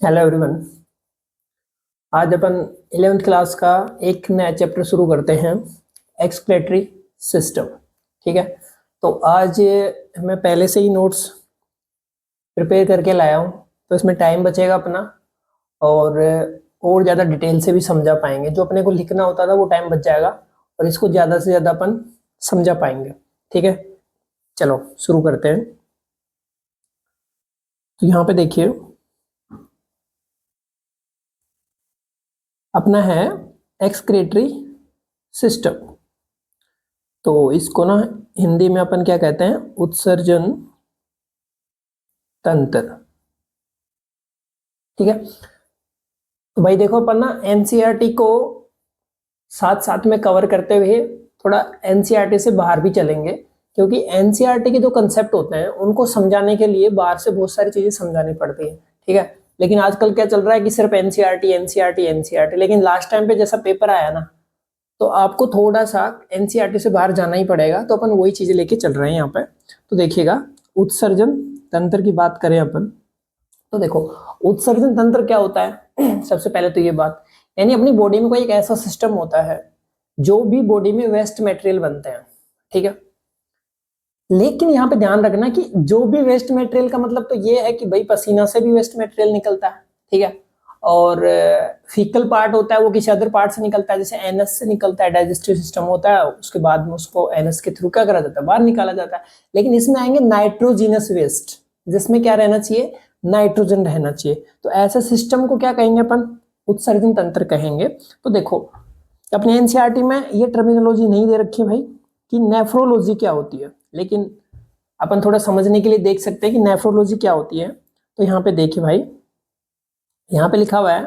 Hello everyone. आज अपन 11th class का एक नया चैप्टर शुरू करते हैं, एक्सक्लेटरी सिस्टम। ठीक है, तो आज मैं पहले से ही नोट्स प्रिपेयर करके लाया हूँ, तो इसमें टाइम बचेगा अपना और ज़्यादा डिटेल से भी समझा पाएंगे। जो अपने को लिखना होता था वो टाइम बच जाएगा और इसको ज़्यादा से ज़्यादा अपन समझा पाएंगे। ठीक है, चलो शुरू करते हैं। तो यहाँ पे देखिए अपना है एक्सक्रेटरी सिस्टम। तो इसको ना हिंदी में अपन क्या कहते हैं, उत्सर्जन तंत्र। ठीक है, तो भाई देखो अपन ना एनसीईआरटी को साथ साथ में कवर करते हुए थोड़ा एनसीईआरटी से बाहर भी चलेंगे, क्योंकि एनसीईआरटी के जो कंसेप्ट होते हैं उनको समझाने के लिए बाहर से बहुत सारी चीजें समझानी पड़ती है। ठीक है, लेकिन आजकल क्या चल रहा है कि सिर्फ एनसीईआरटी एनसीईआरटी एनसीईआरटी, लेकिन लास्ट टाइम पे जैसा पेपर आया ना, तो आपको थोड़ा सा एनसीईआरटी से बाहर जाना ही पड़ेगा। तो अपन वही चीजें लेके चल रहे हैं यहाँ पे। तो देखिएगा, उत्सर्जन तंत्र की बात करें अपन, तो देखो उत्सर्जन तंत्र क्या होता है। सबसे पहले तो ये बात, यानी अपनी बॉडी में कोई एक ऐसा सिस्टम होता है जो भी बॉडी में वेस्ट मटेरियल बनते हैं। ठीक है, लेकिन यहाँ पे ध्यान रखना कि जो भी वेस्ट मटेरियल का मतलब तो ये है कि भाई पसीना से भी वेस्ट मटेरियल निकलता है। ठीक है, और फीकल पार्ट होता है वो किसी अदर पार्ट से निकलता है, जैसे एनएस से निकलता है, डाइजेस्टिव सिस्टम होता है, उसके बाद में उसको एनएस के थ्रू क्या करा जाता है, बाहर निकाला जाता है। लेकिन इसमें आएंगे नाइट्रोजीनस वेस्ट, जिसमें क्या रहना चाहिए, नाइट्रोजन रहना चाहिए। तो ऐसे सिस्टम को क्या कहेंगे अपन, उत्सर्जन तंत्र कहेंगे। तो देखो अपने एनसीईआरटी में ये टर्मिनोलॉजी नहीं दे रखी है भाई कि नेफ्रोलॉजी क्या होती है, लेकिन अपन थोड़ा समझने के लिए देख सकते हैं कि नेफ्रोलॉजी क्या होती है। तो यहाँ पे देखिए भाई, यहाँ पे लिखा हुआ है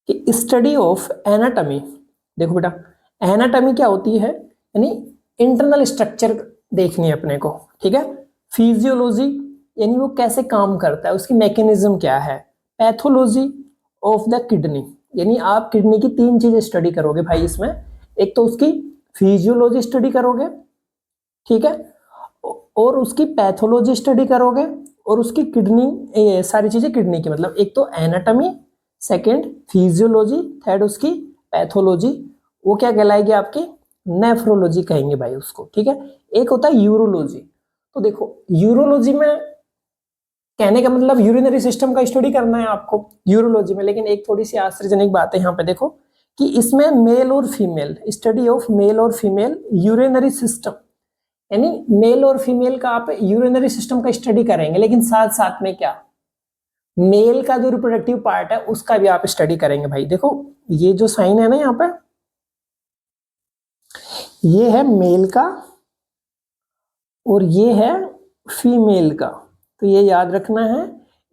कि स्टडी ऑफ एनाटॉमी। देखो बेटा, एनाटॉमी क्या होती है, यानी इंटरनल स्ट्रक्चर देखनी है अपने को। ठीक है, फिजियोलॉजी यानी वो कैसे काम करता है, उसकी मैकेनिज्म क्या है। पैथोलॉजी ऑफ द किडनी, यानी आप किडनी की 3 चीजें स्टडी करोगे भाई इसमें। एक तो उसकी फिजियोलॉजी स्टडी करोगे, ठीक है, और उसकी पैथोलॉजी स्टडी करोगे, और उसकी किडनी, सारी चीजें किडनी की, मतलब एक तो एनाटॉमी, सेकंड फिजियोलॉजी, थर्ड उसकी पैथोलॉजी, वो क्या कहलाएगी आपकी, नेफ्रोलॉजी कहेंगे भाई उसको। ठीक है, एक होता है यूरोलॉजी। तो देखो यूरोलॉजी में कहने का मतलब यूरिनरी सिस्टम का स्टडी करना है आपको यूरोलॉजी में, लेकिन एक थोड़ी सी आश्चर्यजनक बात है यहाँ पे देखो कि इसमें मेल और फीमेल, स्टडी ऑफ मेल और फीमेल यूरिनरी सिस्टम, यानी मेल और फीमेल का आप यूरिनरी सिस्टम का स्टडी करेंगे, लेकिन साथ साथ में क्या, मेल का जो रिप्रोडक्टिव पार्ट है उसका भी आप स्टडी करेंगे भाई। देखो ये जो साइन है ना यहाँ पे, ये है मेल का और ये है फीमेल का। तो ये याद रखना है,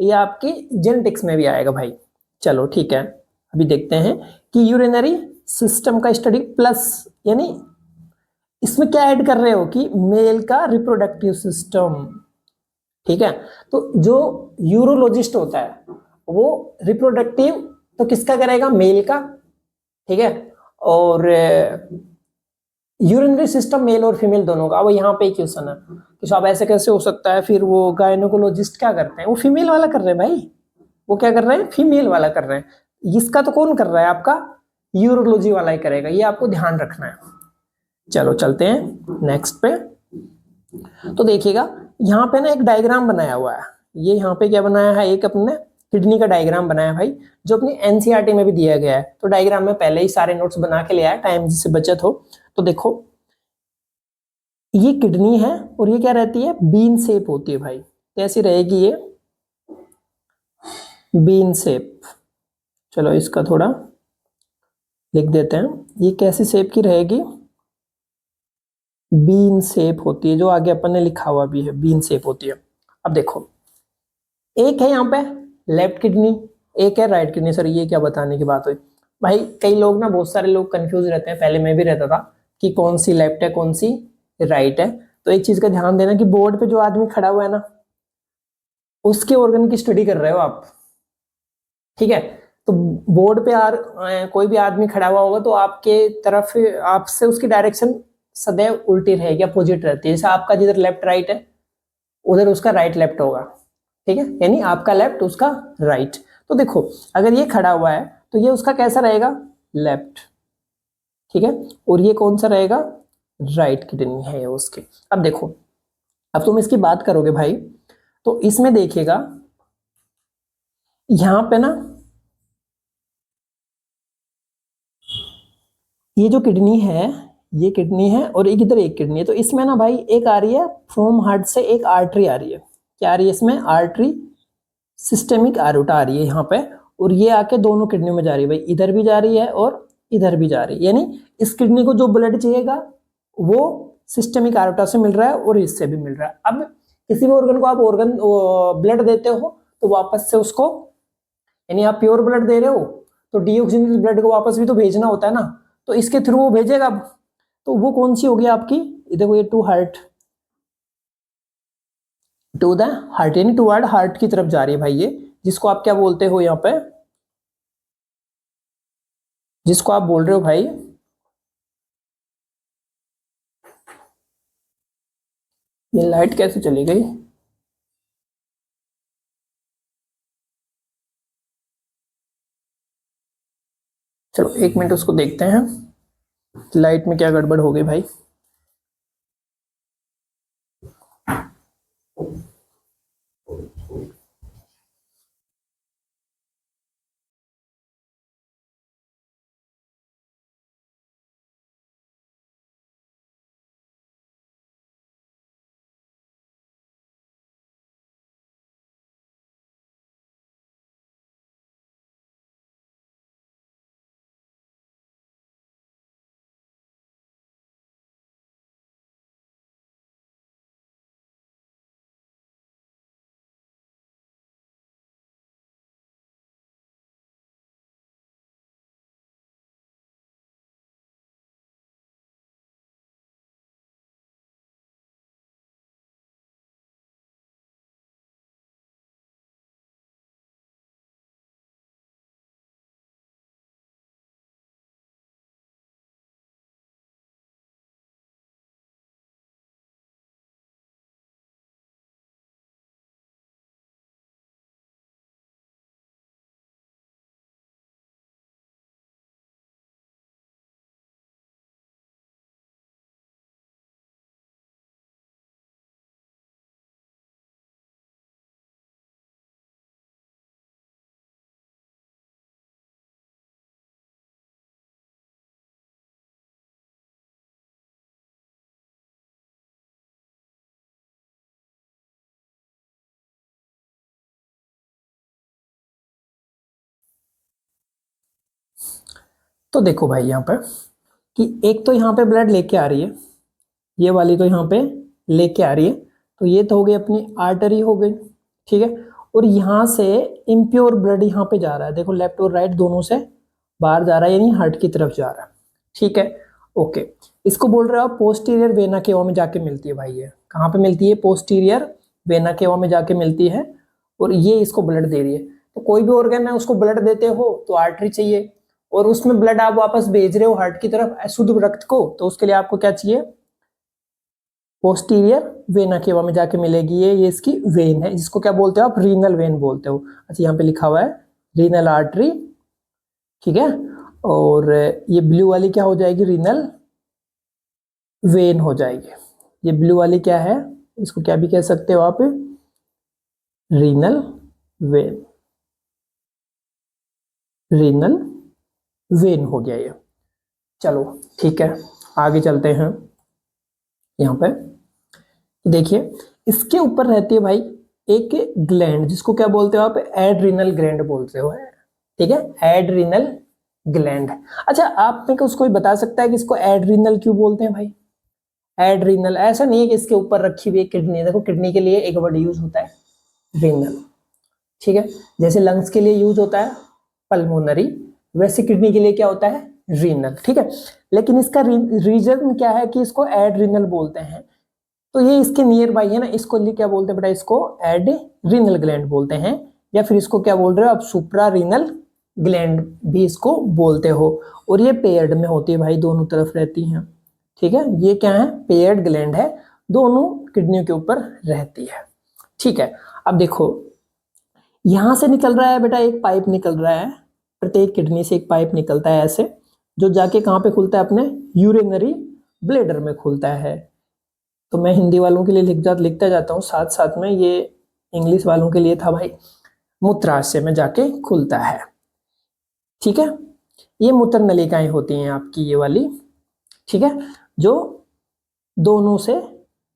ये आपके जेनेटिक्स में भी आएगा भाई। चलो ठीक है, अभी देखते हैं कि यूरिनरी सिस्टम का स्टडी प्लस, यानी इसमें क्या ऐड कर रहे हो कि मेल का रिप्रोडक्टिव सिस्टम। ठीक है, तो जो यूरोलॉजिस्ट होता है वो रिप्रोडक्टिव तो किसका करेगा, मेल का। ठीक है, और यूरिनरी सिस्टम मेल और फीमेल दोनों का। अब यहाँ पे क्वेश्चन है कि साहब ऐसे कैसे हो सकता है, फिर वो गायनोकोलॉजिस्ट क्या करते हैं, वो फीमेल वाला कर रहे हैं भाई, वो क्या कर रहे हैं, फीमेल वाला कर रहे हैं। इसका तो कौन कर रहा है, आपका यूरोलॉजी वाला ही करेगा, ये आपको ध्यान रखना है। चलो चलते हैं नेक्स्ट पे। तो देखिएगा यहाँ पे ना एक डायग्राम बनाया हुआ है, ये यहाँ पे क्या बनाया है, एक अपने किडनी का डायग्राम बनाया भाई, जो अपनी एनसीईआरटी में भी दिया गया है। तो डायग्राम में पहले ही सारे नोट्स बना के ले आया, टाइम जिससे बचत हो। तो देखो ये किडनी है और ये क्या रहती है, बीन शेप होती है भाई। कैसी रहेगी ये, बीन शेप। चलो इसका थोड़ा लिख देते हैं, ये कैसी शेप की रहेगी, बीन शेप होती है, जो आगे अपन ने लिखा हुआ भी है, बीन शेप होती है। अब देखो एक है यहाँ पे लेफ्ट किडनी, एक है राइट किडनी। सर ये क्या बताने की बात हुई भाई, कई लोग ना, बहुत सारे लोग कंफ्यूज रहते हैं, पहले मैं भी रहता था कि कौन सी लेफ्ट है कौन सी राइट है। तो एक चीज का ध्यान देना कि बोर्ड पे जो आदमी खड़ा हुआ है ना, उसके ऑर्गन की स्टडी कर रहे हो आप। ठीक है, तो बोर्ड पे कोई भी आदमी खड़ा हुआ होगा तो आपके तरफ, आपसे उसकी डायरेक्शन सदैव उल्टी रहेगी, अपोजिट रहती है। जैसे आपका जिधर लेफ्ट राइट है उधर उसका राइट लेफ्ट होगा। ठीक है, यानी आपका लेफ्ट उसका राइट। तो देखो अगर ये खड़ा हुआ है तो ये उसका कैसा रहेगा, लेफ्ट, ठीक है, और ये कौन सा रहेगा, राइट किडनी है उसके। अब देखो, अब तुम इसकी बात करोगे भाई तो इसमें देखिएगा यहां पे ना ये जो किडनी है, ये किडनी है और एक इधर एक किडनी है, तो इसमें ना भाई एक आ रही है फ्रॉम हार्ट से एक आर्टरी आ रही है, क्या आ रही है इसमें, आर्टरी सिस्टेमिक आरोटा आ रही है यहाँ पे, और ये आके दोनों किडनी में जा रही है भाई, इधर भी जा रही है और इधर भी जा रही है, यानी इस किडनी को जो ब्लड चाहिएगा वो सिस्टेमिक आरोटा से मिल रहा है और इससे भी मिल रहा है। अब किसी भी ऑर्गन को आप ऑर्गन ब्लड देते हो तो वापस से उसको, यानी आप प्योर ब्लड दे रहे हो तो डीऑक्सीजनेटेड ब्लड को वापस भी तो भेजना होता है ना, तो इसके थ्रू वो भेजेगा। तो वो कौन सी होगी आपकी, देखो ये to heart, to the heart, यानी टुवर्ड हार्ट की तरफ जा रही है भाई ये, जिसको आप क्या बोलते हो यहाँ पे, जिसको आप बोल रहे हो भाई, ये लाइट कैसे चली गई, चलो एक मिनट उसको देखते हैं, लाइट में क्या गड़बड़ हो गई भाई। तो देखो भाई यहाँ पर कि एक तो यहाँ पे ब्लड लेके आ रही है, ये वाली तो यहाँ पे लेके आ रही है, तो ये तो हो गई अपनी आर्टरी हो गई, ठीक है, और यहाँ से इम्प्योर ब्लड यहाँ पे जा रहा है, देखो लेफ्ट और राइट दोनों से बाहर जा रहा है, यानी हार्ट की तरफ जा रहा है, ठीक है, ओके। इसको बोल रहे हो आप पोस्टीरियर वेना केवा में जाके मिलती है भाई, ये कहाँ पे मिलती है, पोस्टीरियर वेना केवा में जाके मिलती है, और ये इसको ब्लड दे रही है। तो कोई भी ऑर्गन है उसको ब्लड देते हो तो आर्टरी चाहिए, और उसमें ब्लड आप वापस भेज रहे हो हार्ट की तरफ अशुद्ध रक्त को, तो उसके लिए आपको क्या चाहिए, पोस्टीरियर वेना केवा में जाके मिलेगी, ये इसकी वेन है, जिसको क्या बोलते हो आप, रीनल वेन बोलते हो। अच्छा यहाँ पे लिखा हुआ है रीनल आर्टरी, ठीक है, और ये ब्लू वाली क्या हो जाएगी, रीनल वेन हो जाएगी। ये ब्लू वाली क्या है, इसको क्या भी कह सकते हो आप, रीनल वेन, रीनल वेन हो गया ये। चलो ठीक है, आगे चलते हैं। यहाँ पे देखिए इसके ऊपर रहती है भाई एक ग्लैंड, जिसको क्या बोलते हो आप, एड्रिनल ग्लैंड बोलते हो, ठीक है, एड्रिनल ग्लैंड। अच्छा आप में को उसको बता सकता है कि इसको एड्रिनल क्यों बोलते हैं भाई, एड्रिनल, ऐसा नहीं है कि इसके ऊपर रखी हुई किडनी है, देखो किडनी के लिए एक वर्ड यूज होता है रीनल, ठीक है, जैसे लंग्स के लिए यूज होता है पल्मोनरी, वैसे किडनी के लिए क्या होता है, रीनल, ठीक है। लेकिन इसका रीजन क्या है कि इसको एड्रिनल बोलते हैं, तो ये इसके नियर बाई है ना, इसको लिए क्या बोलते हैं बेटा, इसको एड्रिनल ग्लैंड बोलते हैं, या फिर इसको क्या बोल रहे हो आप, सुप्रा रीनल ग्लैंड भी इसको बोलते हो, और ये पेयर्ड में होती है भाई, दोनों तरफ रहती हैं, ठीक है, ये क्या है, पेयर्ड ग्लैंड है, दोनों किडनियों के ऊपर रहती है, ठीक है। अब देखो यहां से निकल रहा है बेटा, एक पाइप निकल रहा है, प्रत्येक किडनी से एक पाइप निकलता है ऐसे, जो जाके कहाँ पे खुलता है, अपने यूरिनरी ब्लेडर में खुलता है। तो मैं हिंदी वालों के लिए लिखता जाता हूँ साथ साथ में, ये इंग्लिश वालों के लिए था भाई, मूत्राशय में जाके खुलता है। ठीक है, ये मूत्र नलिकाएं होती हैं आपकी ये वाली, ठीक है, जो दोनों से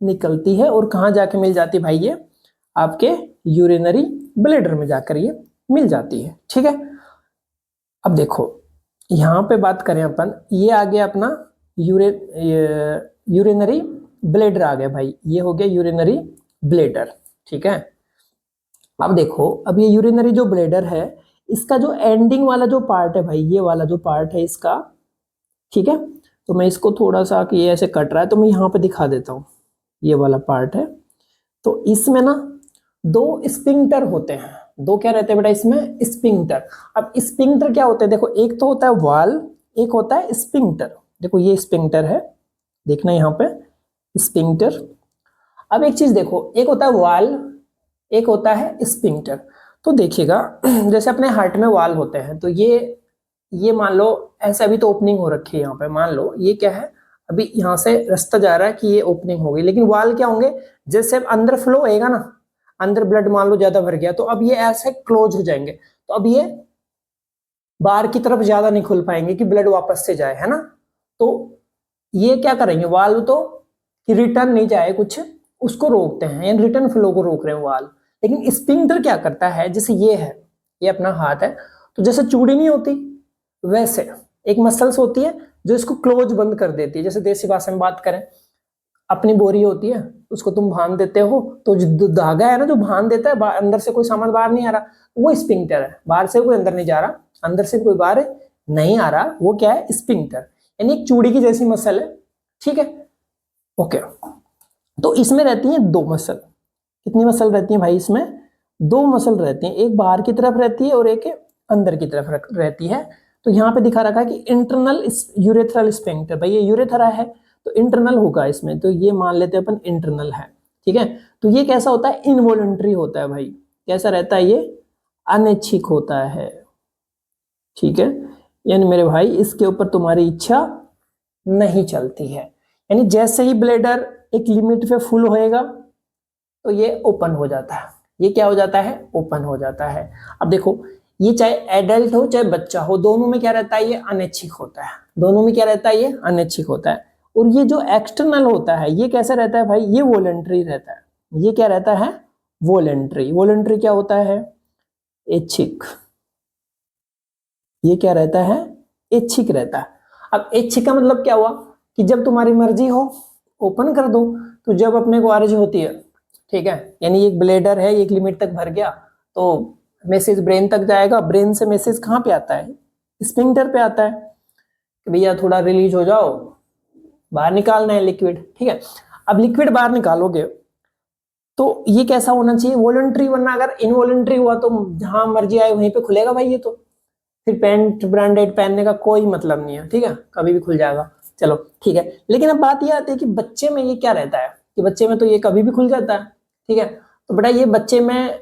निकलती है और कहाँ जाके मिल जाती है भाई, ये आपके यूरिनरी ब्लेडर में जाकर ये मिल जाती है। ठीक है, अब देखो यहाँ पे बात करें अपन, ये आ गया अपना यूरिनरी ब्लेडर आ गया भाई, ये हो गया यूरिनरी ब्लेडर। ठीक है, अब देखो, अब ये यूरिनरी जो ब्लेडर है, इसका जो एंडिंग वाला जो पार्ट है भाई, ये वाला जो पार्ट है इसका, ठीक है, तो मैं इसको थोड़ा सा, कि ये ऐसे कट रहा है तो मैं यहाँ पे दिखा देता हूँ, ये वाला पार्ट है। तो इसमें ना दो स्पिंक्टर होते हैं, दो क्या रहते हैं बेटा इसमें, स्पिंक्टर। अब स्पिंक्टर क्या होते हैं, देखो एक तो होता है वाल्व, एक होता है स्पिंक्टर। देखो ये स्पिंक्टर है, देखना यहाँ पे स्पिंक्टर। अब एक चीज देखो, एक होता है वाल्व, एक होता है स्पिंक्टर। तो देखिएगा जैसे अपने हार्ट में वाल्व होते हैं, तो ये मान लो ऐसा भी तो ओपनिंग हो रखी है यहाँ पे, मान लो ये क्या है, अभी यहाँ से रास्ता जा रहा है कि ये ओपनिंग हो गई, लेकिन वाल्व क्या होंगे, जैसे अब अंदर फ्लो होएगा ना, अंदर ब्लड मान लो ज्यादा भर गया, तो अब ये ऐसे क्लोज हो जाएंगे, तो अब ये बाहर की तरफ ज्यादा नहीं खुल पाएंगे कि ब्लड वापस से जाए, है ना। तो ये क्या करेंगे, वाल्व तो कि रिटर्न नहीं जाए कुछ, उसको रोकते हैं, यानी रिटर्न फ्लो को रोक रहे हैं वाल्व। लेकिन स्पिंक्टर क्या करता है, जैसे ये है, ये अपना हाथ है, तो जैसे चूड़ी नहीं होती वैसे एक मसल्स होती है जो इसको क्लोज बंद कर देती है। जैसे देसी भाषा में बात करें, अपनी बोरी होती है, उसको तुम बांध देते हो, तो जो धागा है ना जो बांध देता है, अंदर से कोई सामान बाहर नहीं आ रहा, वो स्पिंक्टर है। बाहर से कोई अंदर नहीं जा रहा, अंदर से कोई बाहर नहीं आ रहा, वो क्या है, स्पिंक्टर, यानी एक चूड़ी की जैसी मसल है। ठीक है, ओके। तो इसमें रहती है दो मसल, कितनी मसल रहती है भाई इसमें, दो मसल रहती है, एक बाहर की तरफ रहती है और एक अंदर की तरफ रहती है। तो यहाँ पे दिखा रखा है कि इंटरनल यूरेथ्रल स्पिंक्टर, भाई ये यूरेथ्रा है तो इंटरनल होगा इसमें, तो ये मान लेते हैं अपन इंटरनल है। ठीक है, तो ये कैसा होता है, इनवॉलंटरी होता है भाई, कैसा रहता है, ये अनैच्छिक होता है। ठीक है, यानी मेरे भाई इसके ऊपर तुम्हारी इच्छा नहीं चलती है, यानी जैसे ही ब्लेडर एक लिमिट पे फुल होएगा तो ये ओपन हो जाता है, ये क्या हो जाता है, ओपन हो जाता है। अब देखो, ये चाहे एडल्ट हो चाहे बच्चा हो, दोनों में क्या रहता है, ये अनैच्छिक होता है, दोनों में क्या रहता है, ये अनैच्छिक होता है। और ये जो एक्सटर्नल होता है, ये कैसा रहता है भाई, ये वॉलंटरी रहता है। ये क्या रहता है, वॉलंटरी। वॉलंटरी क्या होता है, ऐच्छिक। ये क्या रहता है, ऐच्छिक रहता है। अब ऐच्छिक का मतलब क्या हुआ, कि जब तुम्हारी मर्जी हो ओपन कर दो, तो जब अपने को अर्ज होती है, ठीक है, यानी एक ब्लेडर है, एक लिमिट तक भर गया, तो मैसेज ब्रेन तक जाएगा, ब्रेन से मैसेज कहाँ पे आता है, स्पिंक्टर पे आता है कि भैया थोड़ा रिलीज हो जाओ, बाहर निकालना है लिक्विड। ठीक है, अब लिक्विड बाहर निकालोगे तो ये कैसा होना चाहिए, वॉलंटरी, वरना अगर इनवॉलंटरी हुआ तो जहां मर्जी आए वहीं पे खुलेगा भाई, ये तो फिर पैंट ब्रांडेड पहनने का कोई मतलब नहीं है। ठीक है, कभी भी खुल जाएगा, चलो ठीक है। लेकिन अब बात यह आती है कि बच्चे में ये क्या रहता है, कि बच्चे में तो ये कभी भी खुल जाता है। ठीक है, तो बेटा ये बच्चे में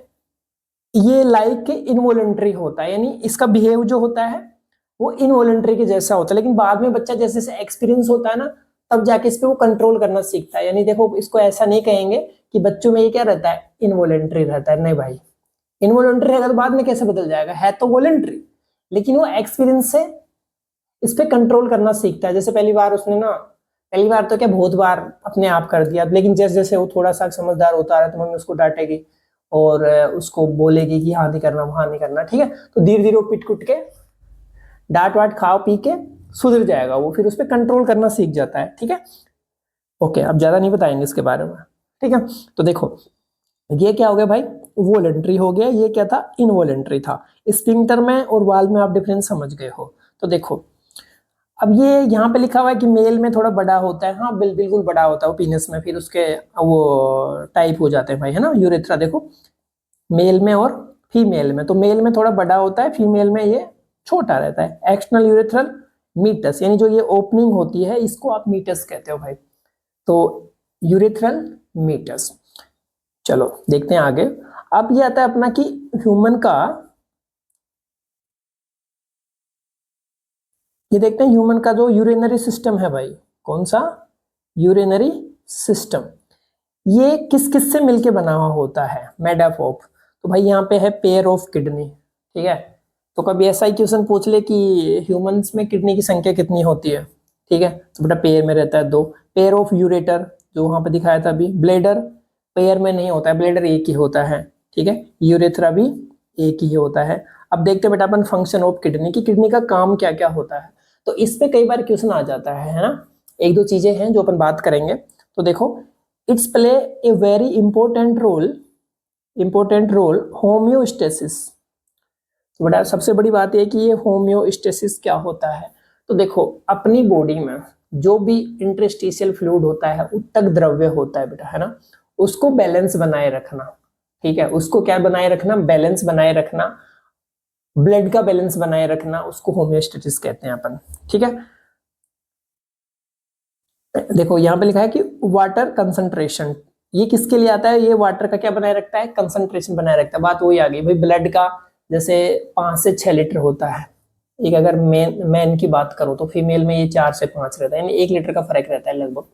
ये लाइक इनवॉलंटरी होता है, यानी इसका बिहेव जो होता है वो इनवॉलंटरी के जैसा होता है, लेकिन बाद में बच्चा जैसे जैसे एक्सपीरियंस होता है ना, तब जाके इस पे वो कंट्रोल करना सीखता है। यानी देखो, इसको ऐसा नहीं कहेंगे कि बच्चों में ये क्या रहता है, इनवॉलंटरी रहता है, नहीं भाई, इनवॉलंटरी अगर बाद में कैसे बदल जाएगा, है तो वॉलंटरी, लेकिन वो एक्सपीरियंस से इस पे कंट्रोल करना सीखता है। जैसे पहली बार उसने ना, पहली बार तो क्या बहुत बार अपने आप कर दिया, लेकिन जैसे जैसे वो थोड़ा सा समझदार होता रहा तो मम्मी उसको डांटेगी और उसको बोलेगी कि हाँ नहीं करना, वहां नहीं करना। ठीक है, तो धीरे धीरे वो पिट कुट के डांट वाट खा पी के सुधर जाएगा वो, फिर उस पर कंट्रोल करना सीख जाता है। ठीक है, ओके, अब ज्यादा नहीं बताएंगे इसके बारे में। ठीक है, तो देखो ये क्या हो गया भाई, वॉलंटरी हो गया, ये क्या था, इनवॉलंटरी था। स्पिंक्टर में और वाल्व में आप डिफरेंस समझ गए हो। तो देखो अब ये यहाँ पे लिखा हुआ है कि मेल में थोड़ा बड़ा होता है, हाँ बिल्कुल बड़ा होता है वो पीनस में, फिर उसके वो टाइप हो जाते हैं भाई, है ना, यूरेथ्रा देखो मेल में और फीमेल में, तो मेल में थोड़ा बड़ा होता है, फीमेल में ये छोटा रहता है। एक्सटर्नल यूरेथ्रल मीटस, यानी जो ये ओपनिंग होती है इसको आप मीटस कहते हो भाई, तो यूरेथ्रल मीटस। चलो देखते हैं आगे। अब ये आता है अपना कि ह्यूमन का, ये देखते हैं ह्यूमन का जो यूरिनरी सिस्टम है भाई, कौन सा, यूरिनरी सिस्टम, ये किस किस से मिलके बना हुआ होता है, मेड अप ऑफ। तो भाई यहाँ पे है पेयर ऑफ किडनी, ठीक है। तो कभी ऐसा ही क्वेश्चन पूछ ले कि ह्यूमंस में किडनी की संख्या कितनी होती है, ठीक है, तो बेटा पेयर में रहता है 2। पेयर ऑफ यूरेटर जो वहां पे दिखाया था अभी, ब्लेडर पेयर में नहीं होता है, ब्लेडर एक ही होता है, ठीक है, यूरेथ्रा भी एक ही होता है। अब देखते हैं बेटा अपन फंक्शन ऑफ किडनी की, किडनी का काम क्या क्या होता है। तो इस पे कई बार क्वेश्चन आ जाता है ना। एक दो चीजें हैं जो अपन बात करेंगे। तो देखो, it's play a very important role homeostasis. तो बेटा सबसे बड़ी बात यह कि ये होम्योस्टेसिस क्या होता है। तो देखो अपनी बॉडी में जो भी इंटरस्टिशियल फ्लूइड होता है, उत्तक द्रव्य होता है बेटा, है ना, उसको बैलेंस बनाए रखना, ठीक है, उसको क्या बनाए रखना, बैलेंस बनाए रखना, ब्लड का बैलेंस बनाए रखना, उसको होम्योस्टेसिस कहते हैं अपन, ठीक है। देखो यहाँ पे लिखा है कि वाटर कंसंट्रेशन, ये किसके लिए आता है, ये वाटर का क्या बनाए रखता है, कंसंट्रेशन बनाए रखता है। बात वही आ गई भाई, ब्लड का जैसे 5 से 6 लीटर होता है, एक अगर मैन की बात करो तो फीमेल में ये 4 से 5 रहता है, यानी 1 लीटर का फर्क रहता है लगभग।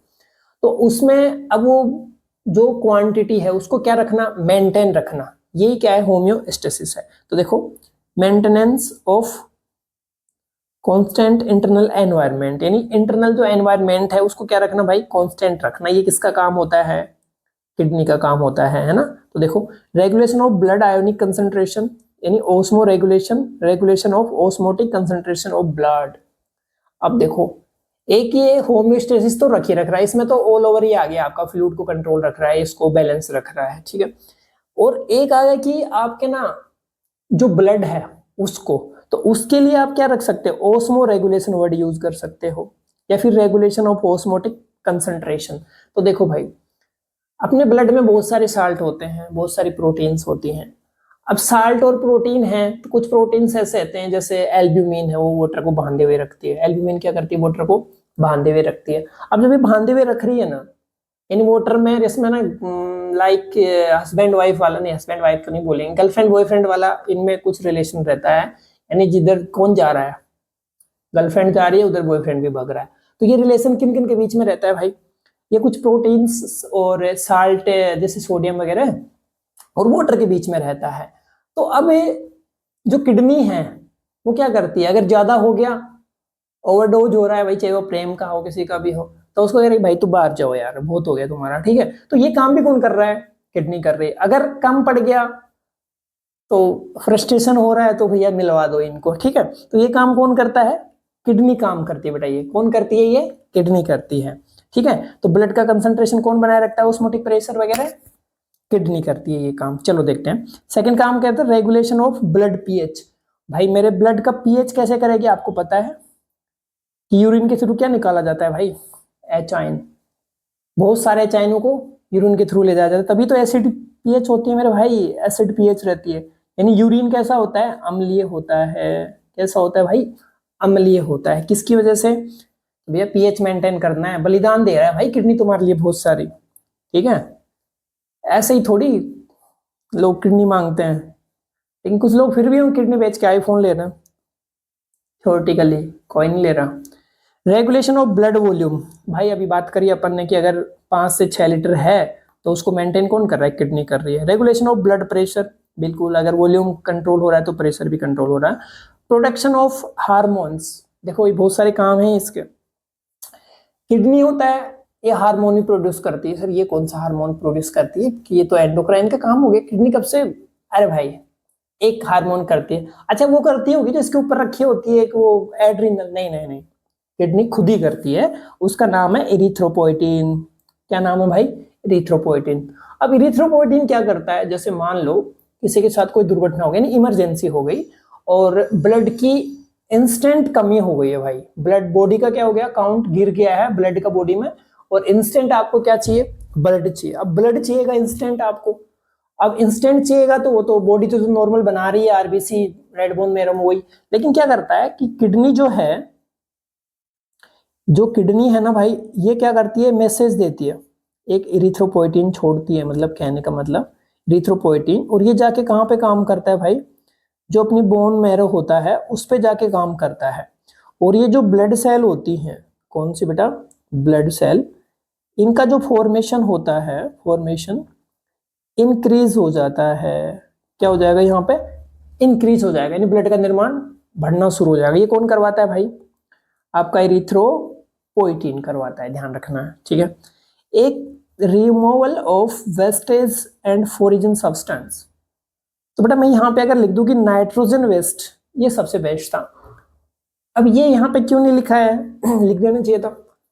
तो उसमें अब वो जो क्वांटिटी है उसको क्या रखना, मेंटेन रखना, ये क्या है, होम्योस्टेसिस है। तो देखो maintenance of constant internal environment, यानी इंटरनल जो एनवायरनमेंट है उसको क्या रखना भाई, कांस्टेंट रखना, ये किसका काम होता है, किडनी का काम होता है ना। तो देखो regulation of blood ionic concentration, यानी osmoregulation, regulation of osmotic concentration of blood. अब देखो एक ये होम्योस्टेसिस तो रख रहा है, इसमें तो ऑल ओवर ही आ गया, आपका फ्लूइड को कंट्रोल रख रहा है, इसको बैलेंस रख रहा है, ठीक है। और एक आ गया कि आपके ना जो ब्लड है उसको, तो उसके लिए आप क्या रख सकते हो, ओस्मो रेगुलेशन वर्ड यूज कर सकते हो, या फिर रेगुलेशन ऑफ ओस्मोटिक कंसंट्रेशन। तो देखो भाई अपने ब्लड में बहुत सारे साल्ट होते हैं, बहुत सारी प्रोटीन्स होती हैं। अब साल्ट और प्रोटीन है, तो कुछ प्रोटीन्स ऐसे रहते हैं, जैसे एल्ब्यूमिन है, वो वाटर को बांधे हुए रखती है, एल्ब्यूमिन क्या करती है, वाटर को बांधे हुए रखती है। अब जब ये बांधे हुए रख रही है ना इन वाटर में, इसमें ना लाइक हस्बैंड वाइफ वाला, नहीं हस्बैंड वाइफ तो नहीं बोलेंगे, गर्लफ्रेंड बॉयफ्रेंड वाला इनमें कुछ रिलेशन रहता है, यानी जिधर कौन जा रहा है, गर्लफ्रेंड जा रही है, उधर बॉयफ्रेंड भी भाग रहा है। तो ये रिलेशन किन किन के बीच में रहता है भाई, ये कुछ प्रोटीन्स और साल्ट जैसे सोडियम वगैरह और वाटर के बीच में रहता है। तो अब जो किडनी है वो क्या करती है, अगर ज्यादा हो गया, ओवरडोज हो रहा है भाई, चाहे वो प्रेम का हो किसी का भी हो, तो उसको कह रही भाई तू बाहर जाओ यार, बहुत हो गया तुम्हारा, ठीक है। तो ये काम भी कौन कर रहा है, किडनी कर रही है। अगर कम पड़ गया तो फ्रस्ट्रेशन हो रहा है, तो भैया मिलवा दो इनको, ठीक है। तो ये काम कौन करता है, किडनी काम करती है बेटा, ये कौन करती है, ये किडनी करती है, ठीक है। तो ब्लड का कंसंट्रेशन कौन बनाए रखता है, ऑस्मोटिक प्रेशर वगैरह, किडनी करती है ये काम। चलो देखते हैं सेकंड काम कहते हैं रेगुलेशन ऑफ ब्लड पीएच। भाई मेरे ब्लड का पीएच कैसे करेगी, आपको पता है कि यूरिन के थ्रू क्या निकाला जाता है भाई, एच आयन, बहुत सारे एच आयनों को यूरिन के थ्रू ले जाया जाता है, तभी तो एसिड पीएच होती है मेरे भाई, एसिड पीएच रहती है। यानी यूरिन कैसा होता है, अम्लीय होता है, कैसा होता है भाई, अम्लीय होता है। किसकी वजह से, भैया पीएच मेंटेन करना है, बलिदान दे रहा है भाई किडनी तुम्हारे लिए बहुत सारी, ठीक है। ऐसे ही थोड़ी लोग किडनी मांगते हैं, लेकिन कुछ लोग फिर भी हम किडनी बेच के आईफोन ले रहे हैं, थ्योरेटिकली कोई नहीं ले रहा। रेगुलेशन ऑफ ब्लड वॉल्यूम, भाई अभी बात करी अपन ने कि अगर 5 से 6 लीटर है तो उसको मेंटेन कौन कर रहा है, किडनी कर रही है। रेगुलेशन ऑफ ब्लड प्रेशर, बिल्कुल अगर वॉल्यूम कंट्रोल हो रहा है तो प्रेशर भी कंट्रोल हो रहा है। प्रोडक्शन ऑफ हार्मोन्स, देखो ये बहुत सारे काम हैं इसके। किडनी होता है ये हार्मोन भी प्रोड्यूस करती है, सर ये कौन सा हार्मोन प्रोड्यूस करती है, कि ये तो एंडोक्राइन का काम हो गया, किडनी कब से, अरे भाई एक हार्मोन करती है, अच्छा वो करती होगी जो इसके ऊपर रखी होती है एक वो एड्रिनल, नहीं नहीं नहीं, किडनी खुद ही करती है, उसका नाम है इरिथ्रोपोइटिन। क्या नाम है भाई, इरिथ्रोपोइटिन। अब इरिथ्रोपोइटिन क्या करता है, जैसे मान लो किसी के साथ कोई दुर्घटना हो गई, यानी इमरजेंसी हो गई और ब्लड की इंस्टेंट कमी हो गई है भाई, ब्लड बॉडी का क्या हो गया, काउंट गिर गया है ब्लड का बॉडी में, और इंस्टेंट आपको क्या चाहिए, ब्लड चाहिए। अब ब्लड चाहिएगा इंस्टेंट आपको, अब इंस्टेंट चाहिएगा तो वो तो बॉडी तो नॉर्मल बना रही है, आरबीसी रेड बोन मैरम वही, लेकिन क्या करता है कि किडनी जो है, जो किडनी है ना भाई, ये क्या करती है, मैसेज देती है, एक इरिथ्रोपोइटिन छोड़ती है, मतलब कहने का मतलब इरिथ्रोपोइटीन, और ये जाके कहाँ पे काम करता है भाई, जो अपनी बोन मैरो होता है उस पे जाके काम करता है। और ये जो ब्लड सेल होती हैं, कौन सी बेटा, ब्लड सेल, इनका जो फॉर्मेशन होता है, फॉर्मेशन इंक्रीज हो जाता है। क्या हो जाएगा यहाँ पे, इंक्रीज हो जाएगा, यानी ब्लड का निर्माण बढ़ना शुरू हो जाएगा। ये कौन करवाता है भाई, आपका इरिथ्रोपोइटीन करवाता है, ध्यान रखना है, ठीक है। एक removal of wastage and foreign substance, तो बेटा मैं यहाँ पे अगर लिख दूं कि नाइट्रोजन वेस्ट, ये सबसे बेस्ट था। अब ये यहाँ पे क्यों नहीं लिखा है लिख देना चाहिए था,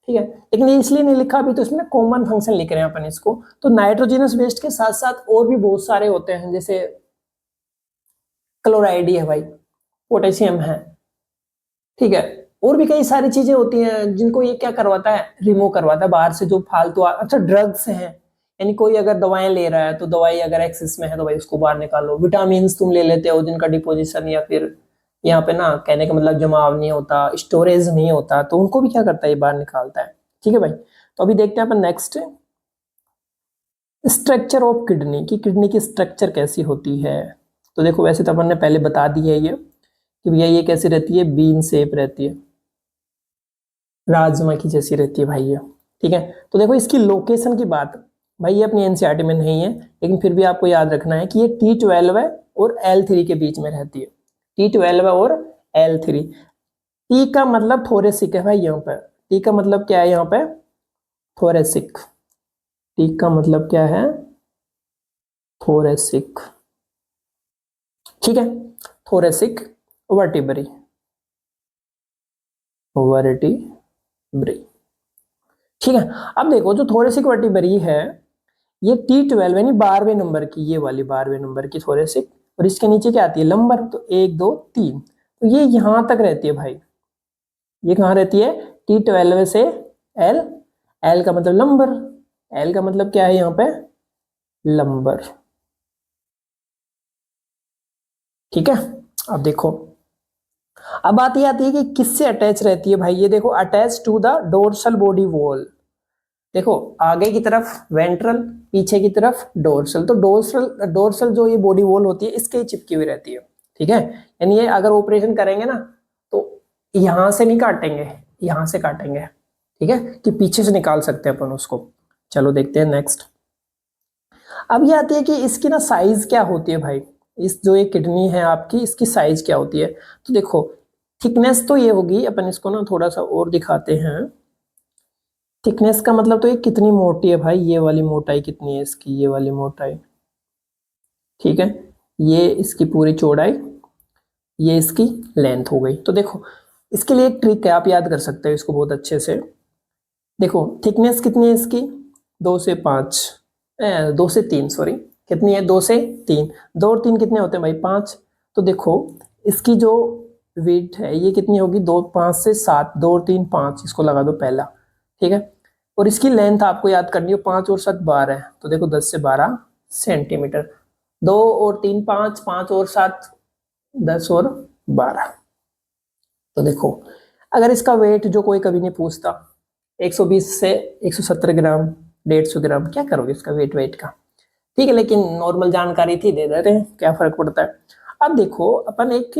ठीक है, लेकिन ये इसलिए नहीं लिखा, अभी तो इसमें कॉमन फंक्शन लिख रहे हैं अपन इसको। तो नाइट्रोजनस वेस्ट के साथ साथ और भी बहुत सारे होते हैं, जैसे क्लोराइड है भाई, पोटेशियम है, ठीक है, और भी कई सारी चीजें होती हैं जिनको ये क्या करवाता है, रिमूव करवाता है बाहर से, जो फालतू अच्छा ड्रग्स हैं, यानी कोई अगर दवाएं ले रहा है तो दवाई अगर एक्सेस में है तो भाई उसको बाहर निकालो। विटामिन तुम ले लेते हो जिनका डिपोजिशन या फिर यहाँ पे ना कहने का मतलब जमाव नहीं होता, स्टोरेज नहीं होता, तो उनको भी क्या करता है, ये बाहर निकालता है, ठीक है भाई। तो अभी देखते हैं अपन नेक्स्ट, स्ट्रक्चर ऑफ किडनी, की किडनी की स्ट्रक्चर कैसी होती है। तो देखो वैसे तो अपन ने पहले बता दी है ये कि भैया ये कैसी रहती है, बीन शेप रहती है, राजमा की जैसी रहती है भाई ये, ठीक है। तो देखो इसकी लोकेशन की बात, भाई ये अपनी एनसीईआरटी में नहीं है, लेकिन फिर भी आपको याद रखना है कि ये T12 है और L3 के बीच में रहती है, T12 है और L3। टी का मतलब थोरेसिक है भाई, यहाँ पर टी का मतलब क्या है, यहाँ पे थोरेसिक, टी का मतलब क्या है, थोरेसिक, ठीक है, थोरेसिक वर्टिब्री, वर्टिब्री, ठीक है। अब देखो जो थोरेसिक वर्टिब्री है, ये T12 यानी 12वें नंबर की, ये वाली 12वें नंबर की थोरेसिक, और इसके नीचे क्या आती है, लंबर, तो 1 2 3, तो ये यहां तक रहती है भाई, ये कहां रहती है, T12 से L, L का मतलब लंबर, L का मतलब क्या है यहाँ पे, लंबर, ठीक है। अब देखो, अब बात ये आती है कि किससे अटैच रहती है भाई, ये देखो attach to the dorsal body wall, देखो आगे की तरफ वेंट्रल, पीछे की तरफ डोर्सल, तो डोर्सल डोर्सल जो ये बॉडी वॉल होती है इसके ही चिपकी हुई रहती है, ठीक है। यानी ये अगर ऑपरेशन करेंगे ना तो यहां से नहीं काटेंगे, यहां से काटेंगे, ठीक है, कि पीछे से निकाल सकते हैं अपन उसको। चलो देखते हैं नेक्स्ट। अब ये आती है कि इसकी ना साइज क्या होती है भाई, इस जो ये किडनी है आपकी, इसकी साइज क्या होती है। तो देखो थिकनेस तो ये होगी, अपन इसको ना थोड़ा सा और दिखाते हैं। थिकनेस का मतलब तो ये कितनी मोटी है भाई, ये वाली मोटाई कितनी है इसकी, ये वाली मोटाई, ठीक है, ये इसकी पूरी चौड़ाई, ये इसकी लेंथ हो गई। तो देखो इसके लिए एक ट्रिक है, आप याद कर सकते हो इसको बहुत अच्छे से। देखो थिकनेस कितनी है इसकी, 2 से 5, 2 से 3 सॉरी, कितनी है, 2 से 3, 2 और 3 कितने होते हैं भाई, 5। तो देखो इसकी जो वेट है ये कितनी होगी, 2 5 से 7, 2 और 3 5, इसको लगा दो पहला, ठीक है। और इसकी लेंथ आपको याद करनी है, 5 और 7 12 है, तो देखो 10 से 12 सेंटीमीटर, 2 और 3 5, 5 और 7 10 और 12। तो देखो अगर इसका वेट जो कोई कभी नहीं पूछता, 120 से 170 ग्राम, 150 ग्राम, क्या करोगे इसका वेट का, ठीक है, लेकिन नॉर्मल जानकारी थी, दे देते हैं, क्या फर्क पड़ता है। अब देखो अपन एक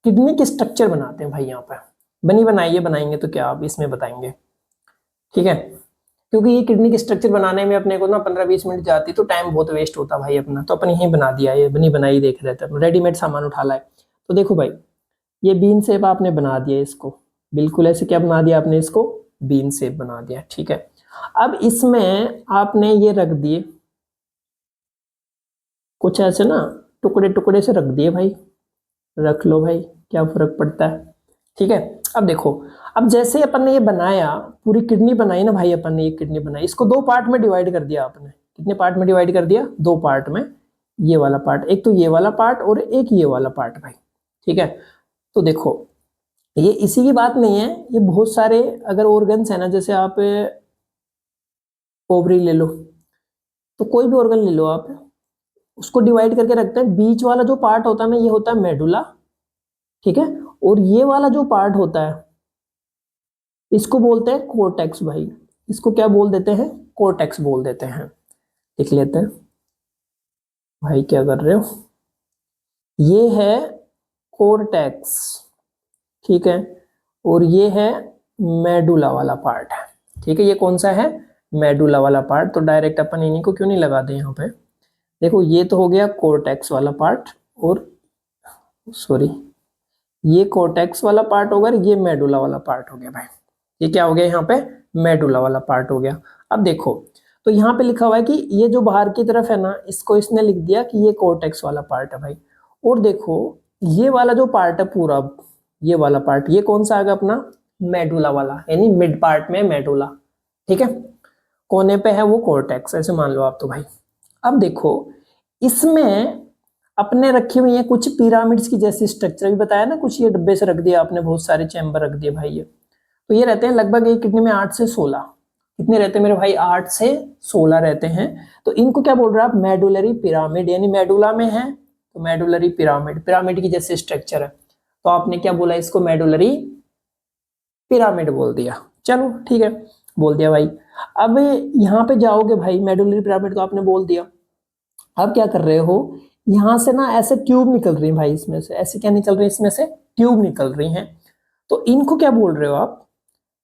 किडनी की स्ट्रक्चर बनाते हैं भाई, यहाँ पर बनी बनाइए बनाएंगे तो क्या आप इसमें बताएंगे, ठीक है, क्योंकि ये किडनी की स्ट्रक्चर बनाने में अपने को ना 15-20 मिनट जाती, तो टाइम बहुत वेस्ट होता भाई अपना, तो अपन यहीं बना दिया, ये बनी बनाई देख रहे थे, रेडीमेड सामान उठा लाए। तो देखो भाई ये बीन शेप आपने बना दिया इसको, बिल्कुल ऐसे क्या बना दिया आपने इसको, बीन शेप बना दिया, ठीक है। अब इसमें आपने ये रख दिए कुछ ऐसे ना, टुकड़े टुकड़े से रख दिए भाई, रख लो भाई, क्या फर्क पड़ता है, ठीक है। अब देखो, अब जैसे अपन ने ये बनाया, पूरी किडनी बनाई ना भाई, अपन ने ये किडनी बनाई, इसको 2 पार्ट में डिवाइड कर दिया आपने, कितने पार्ट में डिवाइड कर दिया, 2 पार्ट में, ये वाला पार्ट, एक तो ये वाला पार्ट और एक ये वाला पार्ट भाई, ठीक है। तो देखो ये इसी की बात नहीं है, ये बहुत सारे अगर ऑर्गन्स है ना, जैसे आप ओवरी ले लो, तो कोई भी ऑर्गन ले लो आप, उसको डिवाइड करके रखते हैं, बीच वाला जो पार्ट होता है ना ये होता है मेडुला, ठीक है, और ये वाला जो पार्ट होता है इसको बोलते हैं कोर्टेक्स भाई, इसको क्या बोल देते हैं, कोर्टेक्स बोल देते हैं, लिख लेते हैं। भाई क्या कर रहे हो, ये है कोर्टेक्स, ठीक है, और ये है मेडुला वाला पार्ट है, ठीक है। ये कौन सा है, मेडुला वाला पार्ट। तो डायरेक्ट अपन इन्हीं को क्यों नहीं लगा दें यहाँ पे। देखो ये तो हो गया कोर्टेक्स वाला पार्ट, और सॉरी ये कोर्टेक्स वाला पार्ट होगा, ये मेडुला वाला पार्ट हो गया भाई। ये क्या हो गया यहाँ पे, मेडुला वाला पार्ट हो गया। अब देखो तो यहाँ पे लिखा हुआ है कि ये जो बाहर की तरफ है ना, इसको इसने लिख दिया कि ये कोर्टेक्स वाला पार्ट है भाई। और देखो ये वाला जो पार्ट है पूरा, ये वाला पार्ट, ये कौन सा आ गया अपना, मेडुला वाला, यानी मिड पार्ट में मेडुला, ठीक है। कोने पे है वो कोर्टेक्स, ऐसे मान लो आप तो भाई। अब देखो इसमें अपने रखी हुई है कुछ पिरामिड्स की जैसी स्ट्रक्चर, भी बताया ना, कुछ ये डब्बे से रख दिया आपने, बहुत सारे चैम्बर रख दिए भाई। ये तो ये रहते हैं लगभग ये कितने में, 8 से 16, कितने रहते हैं मेरे भाई, 8 से 16 रहते हैं। तो इनको क्या बोल रहे हैं आप, मेडुलरी पिरामिड, यानी मेडुला में है तो मेडुलरी पिरामिड, पिरामिड की जैसे स्ट्रक्चर है, तो आपने क्या बोला इसको, मेडुलरी पिरामिड बोल दिया। चलो ठीक है, बोल दिया भाई। अब यहाँ पे जाओगे भाई, मेडुलरी पिरामिड तो आपने बोल दिया। अब क्या कर रहे हो, यहां से ना ऐसे ट्यूब निकल रही है भाई, इसमें से ऐसे क्या निकल रही है, इसमें से ट्यूब निकल रही हैं। तो इनको क्या बोल रहे हो आप,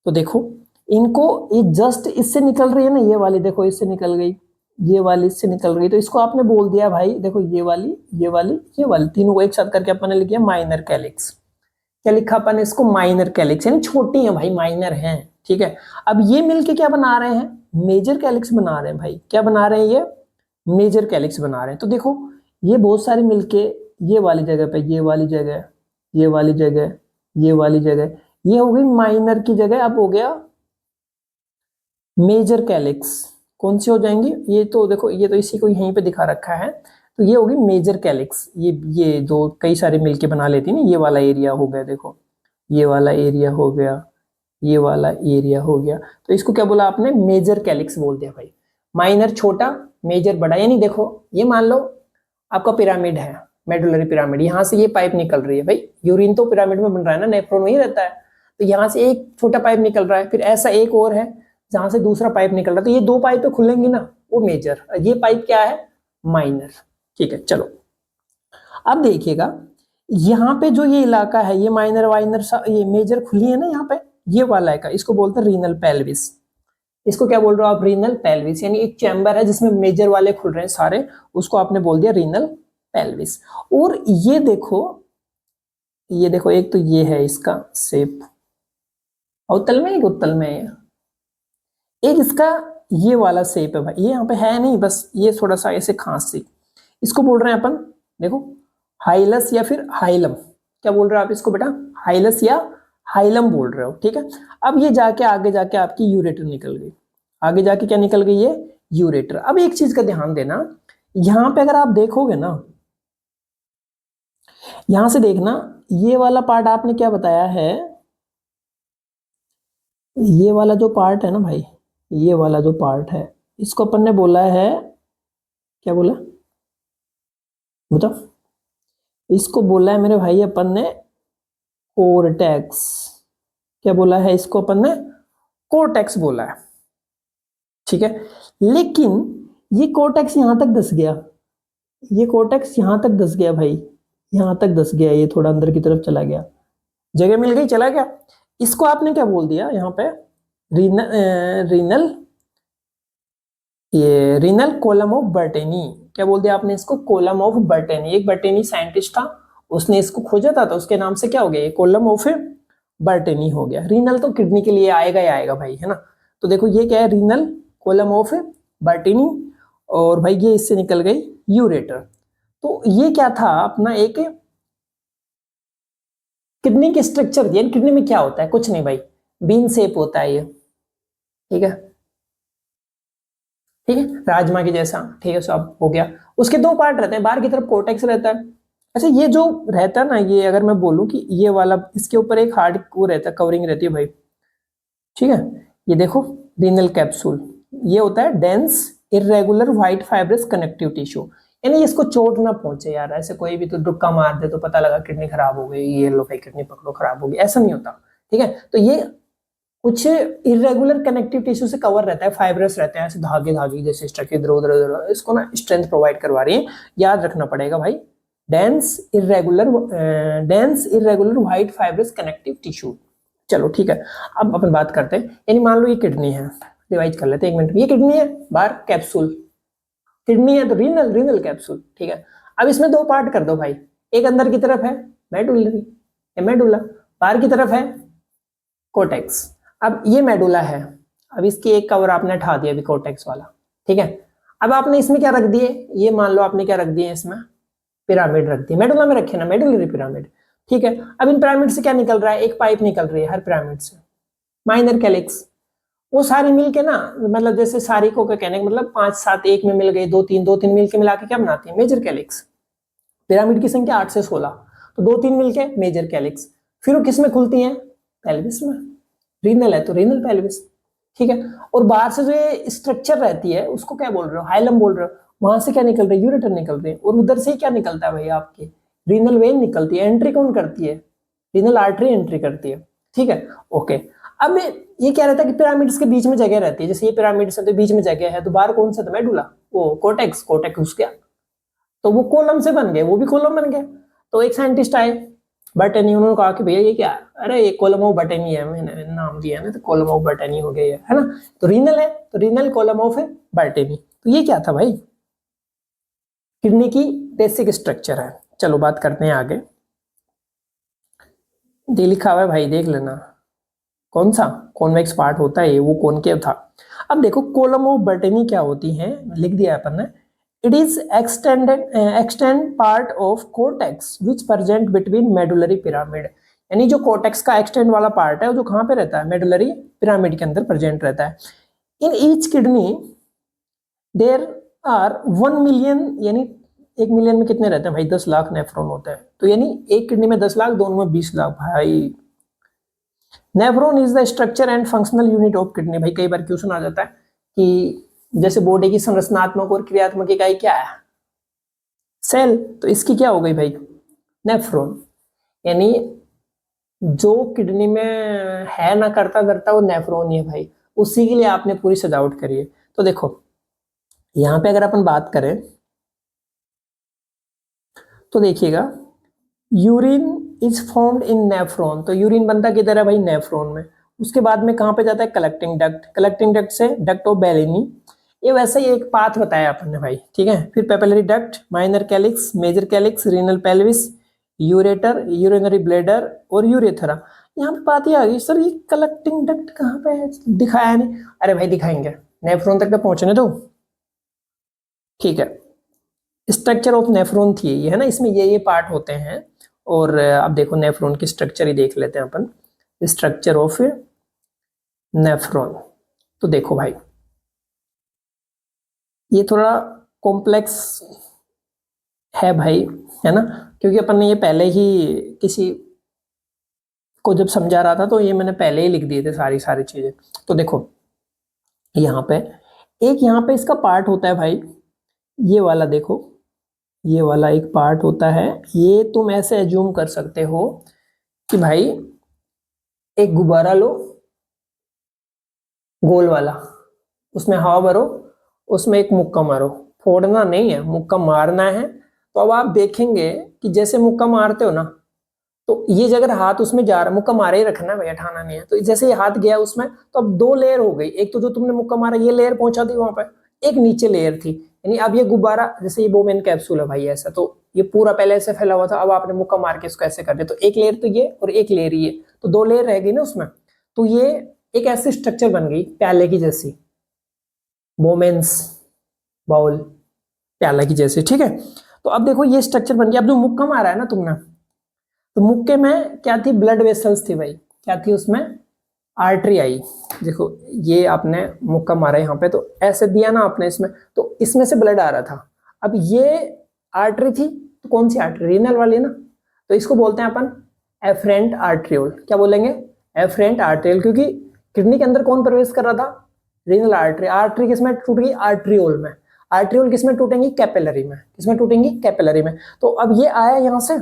तो देखो इनको, ये जस्ट इससे निकल रही है ना, ये वाली देखो इससे निकल गई, ये वाली इससे निकल गई, तो इसको आपने बोल दिया भाई, देखो ये वाली, ये वाली, ये वाली, तीनों को एक साथ करके अपन ने लिख दिया माइनर कैलिक्स। क्या लिखा अपन इसको, माइनर कैलिक्स, यानी छोटी है भाई, माइनर है, ठीक है। अब ये मिलके क्या बना रहे हैं, मेजर कैलिक्स बना रहे हैं भाई। क्या बना रहे हैं ये, मेजर कैलिक्स बना रहे हैं। तो देखो ये बहुत सारे मिलके ये वाली जगह पे, ये वाली जगह, ये वाली जगह, ये वाली जगह, ये हो गई माइनर की जगह। अब हो गया मेजर कैलिक्स, कौन सी हो जाएंगी, ये तो देखो ये तो इसी को यहीं पे दिखा रखा है, तो ये होगी मेजर कैलिक्स। ये दो कई सारे मिलके बना लेती है ना, ये वाला एरिया हो गया, देखो ये वाला एरिया हो गया, ये वाला एरिया हो गया, तो इसको क्या बोला आपने, मेजर कैलिक्स बोल दिया भाई। माइनर छोटा, मेजर बड़ा, यानी देखो ये मान लो आपका पिरामिड है, मेडुलरी पिरामिड, यहाँ से ये पाइप निकल रही है भाई, यूरिन तो पिरामिड में बन रहा है ना, नेफ्रॉन वही रहता है, तो यहाँ से एक छोटा पाइप निकल रहा है, फिर ऐसा एक और है जहां से दूसरा पाइप निकल रहा है, तो ये दो पाइप खुलेंगी ना, वो मेजर, ये पाइप क्या है, माइनर, ठीक है। चलो अब देखिएगा, यहाँ पे जो ये इलाका है, ये माइनर वाइनर ये मेजर खुली है ना यहाँ पे, ये वाला है का, इसको बोलते हैं रीनल पेल्विस। इसको क्या बोल रहे हो आप, रीनल पेल्विस, यानी एक चैम्बर है जिसमें मेजर वाले खुल रहे हैं सारे, उसको आपने बोल दिया रीनल पेल्विस। और ये देखो, ये देखो एक तो ये है इसका शेप, अवतल में, एक उत्तल में है, एक इसका ये वाला शेप है भाई, ये यहाँ पे है नहीं, बस ये थोड़ा सा ऐसे खांस सी, इसको बोल रहे हैं अपन, देखो हाइलस या फिर हाइलम, क्या बोल रहे हो आप इसको बेटा, हाइलस या हाइलम बोल रहे हो, ठीक है। अब ये जाके आगे जाके आपकी यूरेटर निकल गई, आगे जाके क्या निकल गई, ये यूरेटर। अब एक चीज का ध्यान देना, यहां पे अगर आप देखोगे ना, यहां से देखना, ये वाला पार्ट आपने क्या बताया है, ये वाला जो पार्ट है ना भाई, ये वाला जो पार्ट है, इसको अपन ने बोला है, क्या बोला बताओ, इसको बोला है मेरे भाई अपन ने कोर्टेक्स। क्या बोला है इसको अपन ने, कोर्टेक्स बोला है, ठीक है। लेकिन ये कोर्टेक्स यहां तक धस गया, ये कोर्टेक्स यहां तक धस गया भाई, यहां तक धस गया, ये थोड़ा अंदर की तरफ चला गया, जगह मिल गई, चला गया। इसको आपने क्या बोल दिया यहाँ पे, रीनल ये रीनल कोलम ऑफ बर्टेनी, क्या बोल दिया आपने इसको, कोलम ऑफ बर्टेनी। एक बर्टेनी साइंटिस्ट था, उसने इसको खोजा था, तो उसके नाम से क्या हो गया, कोलम ऑफ बर्टेनी हो गया। रीनल तो किडनी के लिए आएगा ही आएगा भाई, है ना। तो देखो ये क्या है, रीनल कोलम ऑफ बर्टेनी, और भाई ये इससे निकल गई यूरेटर। तो ये क्या था अपना, एक किडनी के स्ट्रक्चर दिया। किडनी में क्या होता है, कुछ नहीं भाई, बीन शेप होता है ये, ठीक है, ठीक है, राजमा के जैसा, ठीक है, सब हो गया। उसके दो पार्ट रहते हैं, बाहर की तरफ कोर्टेक्स रहता है। अच्छा ये जो रहता है ना, ये अगर मैं बोलूं कि ये वाला, इसके ऊपर एक हार्ड वो रहता है, कवरिंग रहती है भाई, ठीक है। ये देखो रीनल कैप्सूल, ये होता है dense irregular white fibrous connective tissue, यानी इसको चोट ना पहुंचे यार, ऐसे कोई भी तो डुक्का मार दे तो पता लगा किडनी खराब हो गई, ये लो भाई किडनी पकड़ो खराब हो गई, ऐसा नहीं होता, ठीक है। तो ये कुछ इरेगुलर कनेक्टिव टिश्यू से कवर रहता है, फाइब्रस रहते हैं, ऐसे धागे धागे जैसे स्ट्रक्चर इधर उधर उधर, इसको ना स्ट्रेंथ प्रोवाइड करवा रही है, याद रखना पड़ेगा भाई। Dense irregular white fibrous connective tissue. चलो ठीक है, अब अपन बात करते हैं, यानी मान लो ये किडनी है, रिवाइज कर लेते हैं 1 मिनट। ये किडनी है, बाहर कैप्सूल, किडनी है तो रीनल कैप्सूल, ठीक है। अब इसमें 2 पार्ट कर दो भाई, एक अंदर की तरफ है मेडुलरी, मेडुला, बाहर की तरफ है कोर्टेक्स। अब ये मेडुला है, अब इसकी एक कवर आपने हटा दिया अभी कोर्टेक्स वाला, ठीक है। अब आपने इसमें क्या रख दिए, ये मान लो आपने क्या रख दिए इसमें, पिरामिड रख दिए, मेडुला में रखे ना, मेडुलरी पिरामिड, ठीक है। अब इन पिरामिड से क्या निकल रहा है, एक पाइप निकल रही है हर पिरामिड से, माइनर कैलिक्स। वो सारी मिलके ना, मतलब जैसे सारी को क्या कहने का मतलब 5 7 एक में मिल गए, 2 3 मिलके मिला के क्या बनाती है, मेजर कैलिक्स। पिरामिड की संख्या 8 से 16, तो 2 3 मिलके मेजर कैलिक्स। फिर वो किस में खुलती हैं, पेल्विस में, रीनल है तो रीनल पेल्विस, ठीक है। और बाहर से जो ये स्ट्रक्चर रहती है उसको क्या बोल रहे हो, हाइलम बोल रहे हो, वहां से क्या निकल रही है, यूरेटर निकल रही है, और उधर से क्या निकलता है भैया आपके, रीनल वेन निकलती है। एंट्री कौन करती है, रीनल आर्टरी एंट्री करती है, ठीक है, ओके। अब ये क्या रहता है कि पिरामिड्स के बीच में जगह रहती है, जैसे ये पिरामिड्स है तो बीच में जगह है, तो बाहर कौन सा था, मेडुला, वो कोर्टेक्स, कोर्टेक्स उसके, तो वो कॉलम से बन गए, वो भी कॉलम बन गए। तो एक साइंटिस्ट आए बटनी, उन्होंने कहा कि भैया ये क्या, अरे ये कॉलम ऑफ बटनी है, मैंने नाम दिया ना, तो कॉलम ऑफ बटनी हो गया है ना। तो रीनल है तो रीनल कॉलम ऑफ है बटनी। तो ये क्या था भाई, किडनी की बेसिक स्ट्रक्चर है। चलो बात करते हैं आगे, ये लिखा हुआ है भाई देख लेना, कौन सा कॉन्वेक्स पार्ट होता है ये, वो कॉनकेव था। अब देखो कॉलम ऑफ बटनी क्या होती है, लिख दिया अपन ने, it is extend part of cortex which present between medullary pyramid. यानी जो कोर्टेक्स का एक्सटेंड वाला पार्ट है वो जो कहाँ पे रहता है, मेडुलरी पिरामिड के अंदर प्रेजेंट रहता है। In each kidney there are 1 million, यानी 1 मिलियन में कितने रहते हैं भाई, 10 लाख नेफ्रॉन होते हैं। तो यानी एक किडनी में 10 लाख, दोनों में 20 लाख भाई। Nephron is the structure and functional unit of kidney. भाई कई बार क्वेश्चन आ जाता है कि जैसे बॉडी की संरचनात्मक और क्रियात्मक इकाई क्या है, सेल, तो इसकी क्या हो गई भाई, नेफ्रॉन। यानी जो किडनी में है ना करता करता वो नेफ्रॉन ही है भाई, उसी के लिए आपने पूरी सजावट करी है। तो देखो यहां पे अगर अपन बात करें तो देखिएगा, urine is formed in nephron, तो यूरिन बनता किधर है भाई, नेफ्रॉन में। उसके बाद में कहां पे जाता है, कलेक्टिंग डक्ट, कलेक्टिंग डक्ट से डक्ट ऑफ बेलिनी, ये वैसे ही एक पाथ बताया अपन ने भाई, ठीक है। फिर papillary duct, minor calyx, major calyx, renal pelvis, ureter, urinary bladder और यूरेथरा। यहाँ पे बात ये आ गई, सर ये कलेक्टिंग डक्ट कहाँ पे है, दिखाया नहीं। अरे भाई दिखाएंगे, नेफ्रॉन तक तो पहुंचने दो, ठीक है। स्ट्रक्चर ऑफ नेफ्रॉन थी ये, है ना, इसमें ये पार्ट होते हैं। और अब देखो नेफ्रॉन की स्ट्रक्चर ही देख लेते हैं अपन, स्ट्रक्चर ऑफ नेफ्रॉन। तो देखो भाई ये थोड़ा कॉम्प्लेक्स है भाई, है ना, क्योंकि अपन ने ये पहले ही किसी को जब समझा रहा था तो ये मैंने पहले ही लिख दिए थे सारी सारी चीजें। तो देखो यहाँ पे एक, यहाँ पे इसका पार्ट होता है भाई, ये वाला देखो, ये वाला एक पार्ट होता है। ये तुम ऐसे एज्यूम कर सकते हो कि भाई एक गुब्बारा लो गोल वाला, उसमें हवा भरो, उसमें एक मुक्का मारो, फोड़ना नहीं है, मुक्का मारना है। तो अब आप देखेंगे कि जैसे मुक्का मारते हो ना, तो ये जगह हाथ उसमें जा रहा है, मुक्का मारे ही रखना है भाई, हटाना नहीं है। तो जैसे ये हाथ गया उसमें, तो अब 2 लेयर हो गई, एक तो जो तुमने मुक्का मारा ये लेयर पहुंचा दी वहां पर, एक नीचे लेयर थी। यानी अब ये गुब्बारा, जैसे ये बोमेन कैप्सूल है भाई ऐसा, तो ये पूरा पहले ऐसे फैला हुआ था, अब आपने मुक्का मार के इसको ऐसे कर दिया, तो एक लेयर तो ये और एक लेयर ये, तो 2 लेयर रह गई ना उसमें। तो ये एक ऐसी स्ट्रक्चर बन गई प्याले की जैसी, बोमेन्स बाउल, प्याला की जैसी, ठीक है। तो अब देखो ये स्ट्रक्चर बन गया। अब जो मुक्का मारा है ना तुमने, तो मुक्के में क्या थी, ब्लड वेसल्स थी भाई, क्या थी उसमें, आर्टरी आई। देखो ये आपने मुक्का मारा यहाँ पे, तो ऐसे दिया ना आपने इसमें, तो इसमें से ब्लड आ रहा था। अब ये आर्टरी थी, तो कौन सी आर्टरी, रीनल वाली ना, तो इसको बोलते हैं अपन एफरेंट आर्ट्रियोल। क्या बोलेंगे, एफरेंट आर्ट्रियोल, क्योंकि किडनी के अंदर कौन प्रवेश कर रहा था, रीनल आर्टरी। आर्टरी किसमें टूट गई, आर्ट्रियोल में। आर्ट्रियोल किसमें टूटेंगी, कैपिलरी में। किसमें टूटेंगी, कैपिलरी में। तो अब ये आया यहाँ से,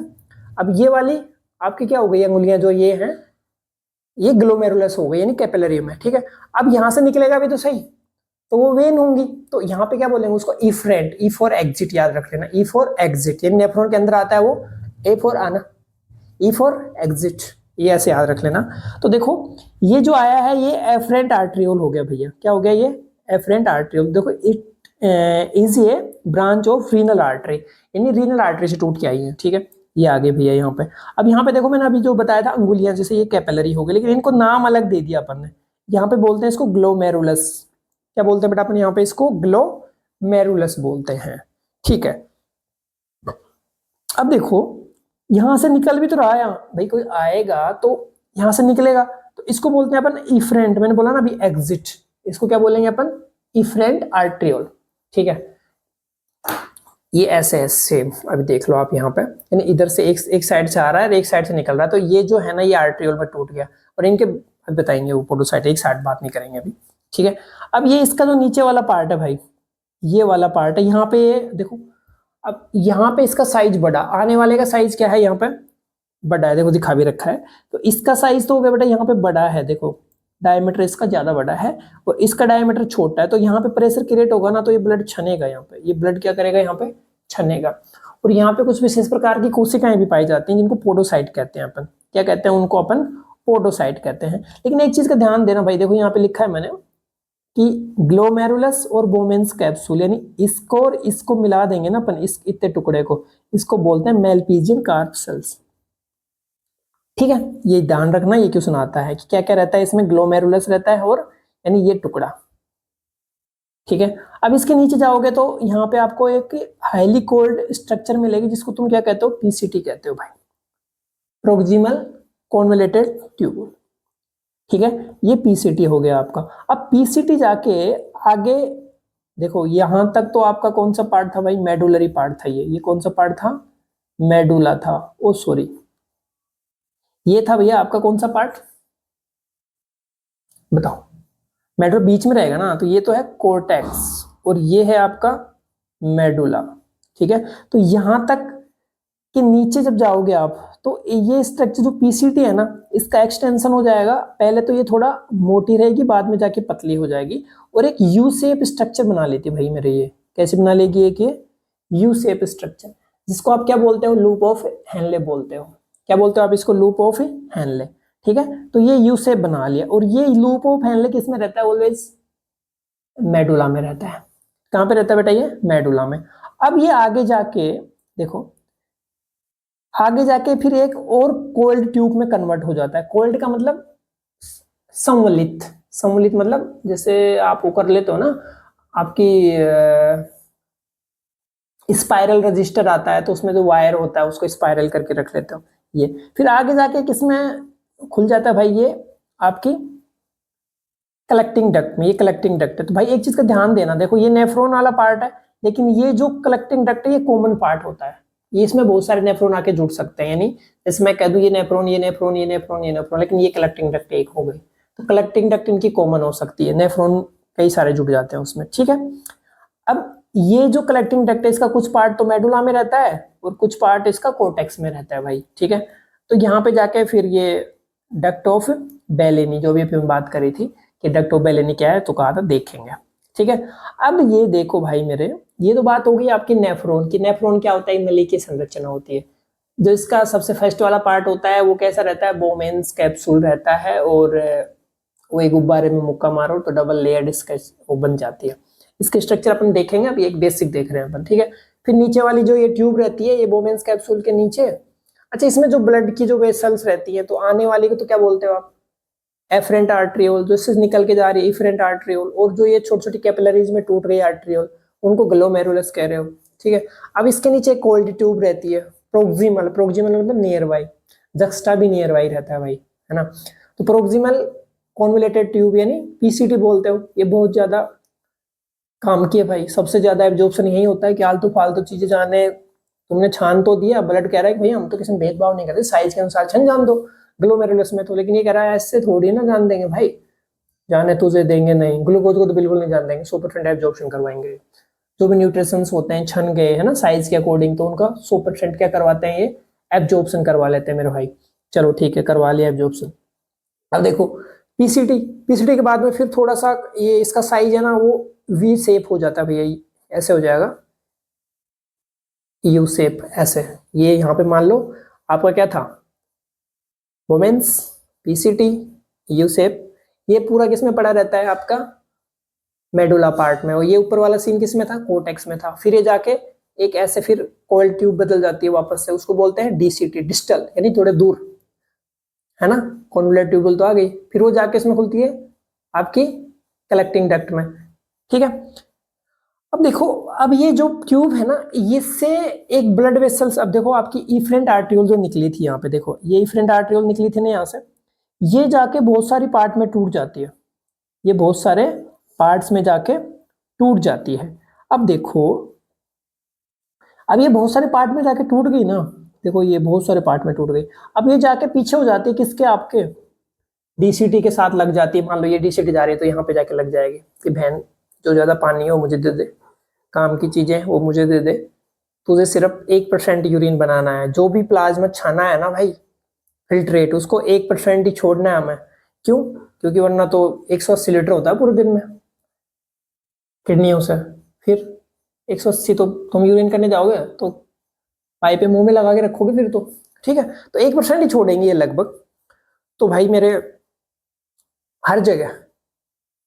अब ये वाली आपकी क्या हो गई, अंगुलियां जो ये हैं, ये ग्लोमेरुलस हो गई यानी कैपिलरियम है, ठीक है। अब यहां से निकलेगा भी तो सही, तो वो वेन होंगी, तो यहाँ पे क्या बोलेंगे उसको, इफ्रेंट, ई फॉर एग्जिट याद रख लेना, ई फॉर एग्जिट, यानी नेफ्रॉन के अंदर आता है वो, ए फॉर आना, ई फॉर एग्जिट, ये ऐसे याद रख लेना। तो देखो ये जो आया है ये एफरेंट आर्ट्रियोल हो गया भैया, क्या हो गया ये, एफरेंट आर्ट्रियोल। देखो it is a branch of renal artery, यानी रीनल आर्टरी से टूट के आई है, ठीक है। ये आगे भैया यहाँ पे, अब यहाँ पे देखो मैंने अभी जो बताया था अंगुलियां, जैसे ये कैपिलरी हो गई, लेकिन इनको नाम अलग दे दिया अपन ने, यहाँ पे बोलते हैं इसको ग्लोमेरुलस, क्या बोलते हैं बेटा अपन यहाँ पे, इसको ग्लोमेरुलस बोलते हैं, ठीक है। अब देखो यहां से निकल भी तो रहा है भाई, कोई आएगा तो यहां से निकलेगा, तो इसको बोलते हैं अपन इफ्रेंट, मैंने बोला ना अभी एग्जिट, इसको क्या बोलेंगे अपन, इफ्रेंट आर्ट्रियोल, ठीक है। ये ऐसे है सेम, अभी देख लो आप यहाँ पे, यानी इधर से एक साइड से आ रहा है और एक साइड से निकल रहा है, तो ये जो है ना ये आर्ट्रियोल में टूट गया, और इनके बताएंगे वो पोडोसाइट, एक साइड बात नहीं करेंगे अभी, ठीक है। अब ये इसका जो नीचे वाला पार्ट है भाई, ये वाला पार्ट है, यहाँ पे देखो, अब यहाँ पे इसका साइज बड़ा, आने वाले का साइज क्या है यहाँ पे, बड़ा है, देखो दिखा भी रखा है, तो इसका साइज तो हो गया बेटा यहाँ पे बड़ा है, देखो डायमीटर इसका ज्यादा बड़ा है और इसका डायमीटर छोटा है, तो यहाँ पे प्रेशर क्रिएट होगा ना, तो ये ब्लड छनेगा, यहाँ पे ये ब्लड क्या करेगा, यहाँ पे छनेगा। और यहाँ पे कुछ विशेष प्रकार की कोशिकाएं भी पाई जाती हैं जिनको पोडोसाइट कहते हैं अपन, क्या कहते हैं उनको अपन, पोडोसाइट कहते हैं। लेकिन एक चीज का ध्यान देना भाई, देखो यहाँ पे लिखा है मैंने कि ग्लोमेरुलस और बोमेंस कैप्सूल, यानी इसको और इसको मिला देंगे ना अपन, इस इतने टुकड़े को, इसको बोलते हैं मेलपीजियन कार्प सेल्स, ठीक है। ये ध्यान रखना, ये क्यों सुनाता है कि क्या क्या रहता है इसमें, ग्लोमेरुलस रहता है और यानी ये टुकड़ा, ठीक है। अब इसके नीचे जाओगे तो यहाँ पे आपको एक हाईली कोल्ड स्ट्रक्चर मिलेगी जिसको तुम क्या कहते हो, पीसीटी कहते हो भाई, प्रोक्सिमल कॉन्वोल्यूटेड ट्यूब, ठीक है। ये पीसीटी हो गया आपका। अब पीसीटी जाके आगे देखो, यहां तक तो आपका कौन सा पार्ट था भाई, मेडुलरी पार्ट था, ये कौन सा पार्ट था, मेडुला था, ओ सॉरी, ये था भैया आपका कौन सा पार्ट, बताओ, मेडुला बीच में रहेगा ना, तो ये तो है कोर्टेक्स और ये है आपका मेडुला, ठीक है। तो यहां तक कि नीचे जब जाओगे आप तो ये स्ट्रक्चर जो पीसीटी है ना, इसका एक्सटेंशन हो जाएगा, पहले तो ये थोड़ा मोटी रहेगी, बाद में जाके पतली हो जाएगी और एक यू शेप स्ट्रक्चर बना लेती है भाई मेरे, ये कैसे बना लेगी, एक ये यू शेप स्ट्रक्चर, जिसको आप क्या बोलते हो, लूप ऑफ हेनले बोलते हो, क्या बोलते हो आप इसको, लूप ऑफ हेनले, ठीक है। तो ये यू शेप बना लिया, और ये लूप ऑफ हेनले किसमें रहता है, ऑलवेज मेडुला में रहता है। कहां पे रहता है बेटा, ये मेडुला में। अब ये आगे जाके देखो, आगे जाके फिर एक और कोल्ड ट्यूब में कन्वर्ट हो जाता है, कोल्ड का मतलब संवलित, संवलित मतलब जैसे आप वो कर लेते हो ना, आपकी स्पाइरल रजिस्टर आता है, तो उसमें जो वायर होता है उसको स्पाइरल करके रख लेते हो, ये फिर आगे जाके किसमें खुल जाता है भाई, ये आपकी कलेक्टिंग डक्ट में, ये कलेक्टिंग डक्ट है। तो भाई एक चीज का ध्यान देना, देखो ये नेफ्रॉन वाला पार्ट है, लेकिन ये जो कलेक्टिंग डक्ट है ये कॉमन पार्ट होता है, ये इसमें बहुत सारे नेफ्रॉन आके जुड़ सकते हैं, यानी जैसे मैं कह दूं ये नेफ्रॉन, ये नेफ्रॉन, ये नेफ्रॉन, ये नेफ्रॉन, लेकिन ये कलेक्टिंग डक्ट एक हो गई, तो कलेक्टिंग डक्ट इनकी कॉमन हो सकती है, नेफ्रॉन कई सारे जुड़ जाते हैं उसमें, ठीक है। अब ये जो कलेक्टिंग डक्ट है इसका कुछ पार्ट तो मेडुला में रहता है और कुछ पार्ट इसका कोर्टेक्स में रहता है भाई, ठीक है। तो यहाँ पे जाके फिर ये डक्ट ऑफ बेलेनी, जो भी अभी हम बात करी थी कि डक्ट ऑफ बेलेनी क्या है, तो कहा था देखेंगे, ठीक है। अब ये देखो भाई मेरे, ये तो बात हो गई आपकी नेफ्रॉन की, नेफ्रॉन क्या होता है, नली की संरचना होती है, जो इसका सबसे फर्स्ट वाला पार्ट होता है वो कैसा रहता है, बोमेंस कैप्सूल रहता है, और वो एक गुब्बारे में मुक्का मारो तो डबल लेयर्ड इसका वो बन जाती है। इसके स्ट्रक्चर अपन देखेंगे, अभी एक बेसिक देख रहे हैं अपन, ठीक है। फिर नीचे वाली जो ये ट्यूब रहती है, ये बोमेंस कैप्सूल के नीचे, अच्छा इसमें जो ब्लड की जो वेसल्स रहती है, तो आने वाली को तो क्या बोलते हो आप, एफरेंट आर्ट्रियोल, जो इससे निकल के जा रही है इफरेंट आर्ट्रियोल, और जो ये छोटी छोटी कैपिलरीज में टूट रही है आर्ट्रियोल, उनको ग्लोमेरुलस कह रहे हो, ठीक है। अब इसके नीचे कोल्ड ट्यूब रहती है, प्रोक्सिमल, प्रोक्सिमल मतलब नियर बाई, जक्स्टा भी नियर बाई रहता है भाई, है ना। तो प्रोक्सिमल कॉन्वोल्यूटेड ट्यूब यानी पीसीटी बोलते हो, ये बहुत ज्यादा काम की है भाई, सबसे ज्यादा एब्जॉर्प्शन यही होता है कि आलतू फालतू चीजें जाने, तुमने छान तो दिया, ब्लड कह रहा है कि भाई हम तो किसी में भेदभाव नहीं करते, साइज के अनुसार छन जान दो ग्लोमेरुलस में तो, लेकिन ये कह रहा है ऐसे थोड़ी ना जान देंगे भाई, जाने तुझे देंगे नहीं, ग्लूकोज को तो बिल्कुल नहीं जान देंगे, 100% एब्जॉर्प्शन करवाएंगे, जो भी न्यूट्रिशंस होते हैं छन गए है ना साइज के अकॉर्डिंग, तो उनका 100% क्या करवाते हैं, ये एब्जॉर्प्शन करवा लेते हैं मेरे भाई। चलो ठीक है, करवा लिया एब्जॉर्प्शन। अब देखो पीसीटी के बाद में फिर थोड़ा सा ये इसका साइज है ना वो वी शेप हो जाता है भैया, ऐसे हो जाएगा यू शेप ऐसे। ये यहाँ पे मान लो आपका क्या था, वोमेन्स पीसीटी यू शेप, ये पूरा किस में पड़ा रहता है आपका, मेडुला पार्ट में। और ये ऊपर वाला सीन किस में था, कोर्टेक्स में था। फिर ये जाके एक ऐसे फिर कोयल ट्यूब बदल जाती है वापस से, उसको बोलते हैं डीसीटी, डिस्टल, यानी थोड़े दूर, है ना। कॉन्वोल्यूट ट्यूबुल तो आ गई, फिर वो जाके इसमें खुलती है आपकी कलेक्टिंग डक्ट में, ठीक है। अब देखो, अब ये जो ट्यूब है ना, इससे एक ब्लड वेसल्स, अब देखो आपकी इफरेंट आर्ट्रियोल जो निकली थी यहाँ पे, देखो ये इफरेंट आर्ट्रियोल निकली थी ना यहाँ से, ये जाके बहुत सारी पार्ट में टूट जाती है, ये बहुत सारे पार्ट्स में जाके टूट जाती है। अब देखो, अब ये बहुत सारे पार्ट में जाके टूट गई ना, देखो ये बहुत सारे पार्ट में टूट गई। अब ये जाके पीछे हो जाती है किसके, आपके डीसीटी के साथ लग जाती है। मान लो ये डीसीटी जा रही है तो यहाँ पे जाके लग जाएगी कि बहन जो ज्यादा पानी है वो मुझे दे दे, काम की चीजें वो मुझे दे दे, तुझे सिर्फ 1% यूरिन बनाना है। जो भी प्लाज्मा छाना है ना भाई, फिल्ट्रेट, उसको 1% ही छोड़ना है हमें। क्यों? क्योंकि वरना तो 180 लीटर होता है पूरे दिन में किडनियों से, फिर 180 तो तुम यूरिन करने जाओगे तो पाइप मुंह में लगा के रखोगे फिर तो, ठीक है। तो 1% ही छोड़ेंगे ये लगभग। तो भाई मेरे हर जगह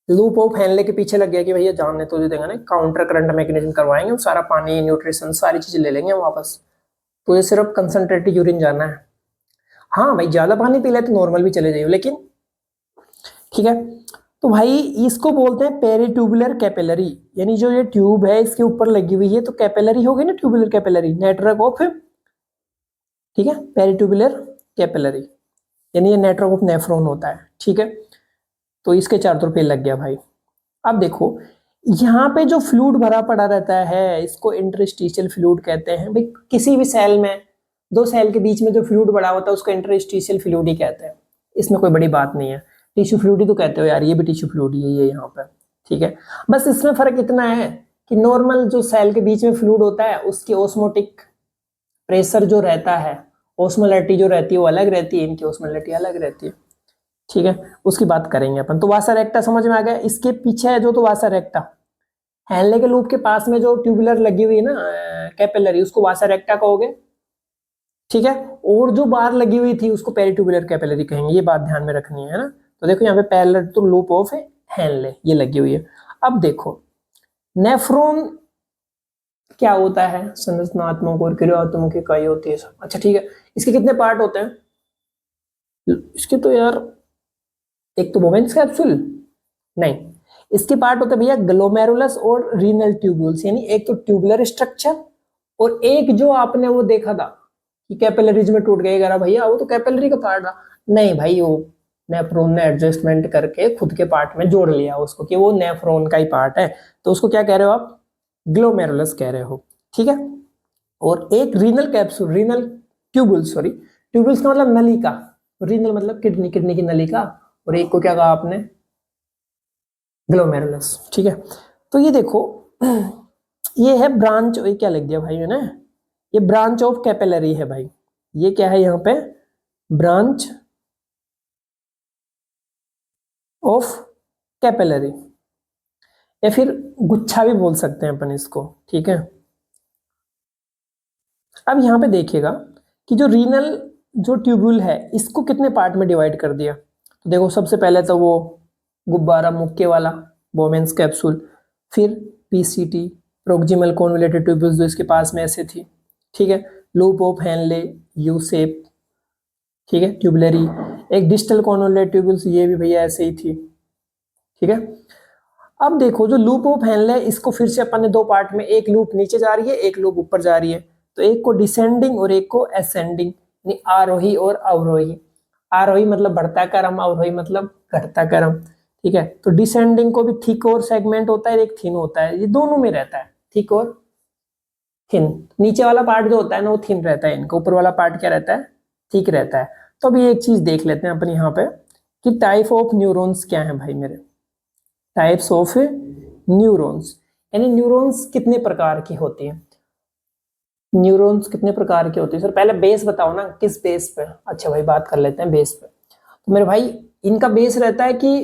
लूप ऑफ हेनले के पीछे लग गया कि भैया जानने तो दे देंगे ना, काउंटर करंट मैकेनिज्म करवाएंगे, हम सारा पानी न्यूट्रिशन सारी चीजें ले लेंगे वापस, तुझे सिर्फ कंसंट्रेटेड यूरिन जाना है। हाँ भाई ज्यादा पानी पी ले तो नॉर्मल भी चले जाइए, लेकिन ठीक है। तो भाई इसको बोलते हैं पेरिट्यूबुलर कैपिलरी, यानी जो ये ट्यूब है इसके ऊपर लगी हुई है तो कैपिलरी हो गई ना, ट्यूबुलर कैपिलरी, नेटवर्क ऑफ, ठीक है, पेरिट्यूबुलर कैपिलरी, यानी ये नेटवर्क ऑफ नेफ्रॉन होता है, ठीक है। तो इसके चारों तरफ लग गया भाई। अब देखो यहाँ पे जो फ्लूइड भरा पड़ा रहता है इसको इंटरस्टिशियल फ्लूइड कहते हैं भाई। किसी भी सेल में, दो सेल के बीच में जो फ्लूइड भरा होता है उसको इंटरस्टिशियल फ्लूइड ही कहते हैं, इसमें कोई बड़ी बात नहीं है। टिश्यू फ्लूइड ही तो कहते हो यार, ये भी टिश्यू फ्लूइड ही है ये यहाँ पे, ठीक है। बस इसमें फर्क इतना है कि नॉर्मल जो सेल के बीच में फ्लूइड होता है उसकी ऑस्मोटिक प्रेशर जो रहता है, ऑस्मोलैरिटी जो रहती है वो अलग रहती है, इनकी ऑस्मोलैरिटी अलग रहती है, ठीक है। उसकी बात करेंगे अपन। तो वासा रेक्टा समझ में आ गया। इसके पीछे है जो, तो वासा रेक्टा, हैनले के लूप के पास में जो ट्यूबुलर लगी हुई है ना कैपिलरी, उसको वासा रेक्टा कहोगे, ठीक है। और जो बाहर लगी हुई थी उसको पेरिट्यूबुलर कैपिलरी कहेंगे, ये बात ध्यान में रखनी है ना। तो देखो यहाँ पे parallel to loop of Henle ये लगी हुई है। अब देखो नेफ्रॉन क्या होता है, संरचनात्मक और क्रियात्मक इकाई होती है। अच्छा ठीक है, इसके कितने पार्ट होते हैं? इसके तो यार एक तो बोवेंस कैप्सूल नहीं, इसके पार्ट होते हैं भैया ग्लोमेरुलस और रीनल ट्यूब्यूल्स, यानी एक तो ट्यूबुलर स्ट्रक्चर और एक जो आपने वो देखा था कि कैपिलरीज में टूट गया भैया वो तो कैपिलरी का पार्ट था। नहीं भाई, वो नेफ्रॉन ने एडजस्टमेंट करके खुद के पार्ट में जोड़ लिया उसको कि वो नेफ्रॉन का ही पार्ट है, तो उसको क्या कह रहे हो आप, ग्लोमेरुलस कह रहे हो, ठीक है। और एक renal capsule, renal tubules, sorry tubules का मतलब नलिका, रीनल मतलब किडनी, किडनी की नलिका, और एक को क्या कहा आपने, ग्लोमेरुलस, ठीक है। तो ये देखो ये है ब्रांच, ये क्या लिख दिया भाई मैंने, ये ब्रांच ऑफ कैपिलरी है भाई, ये क्या है यहाँ पे, ब्रांच ऑफ कैपिलरी, या फिर गुच्छा भी बोल सकते हैं अपन इसको, ठीक है। अब यहाँ पे देखिएगा कि जो रीनल जो ट्यूब्यूल है इसको कितने पार्ट में डिवाइड कर दिया। तो देखो सबसे पहले तो वो गुब्बारा मुक्के वाला बोमेंस कैप्सूल, फिर पीसीटी प्रोक्सिमल कॉन्वोल्यूटेड ट्यूब्यूल्स जो इसके पास में ऐसे थी, ठीक है, loop of Henle U shape, ठीक है, ट्यूबुलरी, एक डिस्टल कॉन्वोल्यूटेड ट्यूब्यूल्स ये भी भैया ऐसे ही थी, ठीक है। अब देखो जो लूप ऑफ हैनले इसको फिर से अपन ने दो पार्ट में, एक लूप नीचे जा रही है एक लूप ऊपर जा रही है, तो एक को डिसेंडिंग और एक को असेंडिंग, यानी आरोही और अवरोही। आरोही मतलब बढ़ता क्रम, अवरोही मतलब घटता क्रम, ठीक है। तो डिसेंडिंग को भी थिक और सेगमेंट होता है, एक थिन होता है, ये दोनों में रहता है थिक और थिन। नीचे वाला पार्ट जो होता है ना वो थिन रहता है, इनका ऊपर वाला पार्ट क्या रहता है, थिक रहता है। तो अभी एक चीज देख लेते हैं अपन यहाँ पे कि टाइप ऑफ न्यूरॉन्स क्या है भाई मेरे, टाइप्स ऑफ न्यूरॉन्स, यानी न्यूरॉन्स कितने प्रकार की होती हैं, न्यूरॉन्स कितने प्रकार की होती है। सर पहले बेस बताओ ना, किस बेस पे, अच्छा भाई बात कर लेते हैं बेस पे। तो मेरे भाई इनका बेस रहता है कि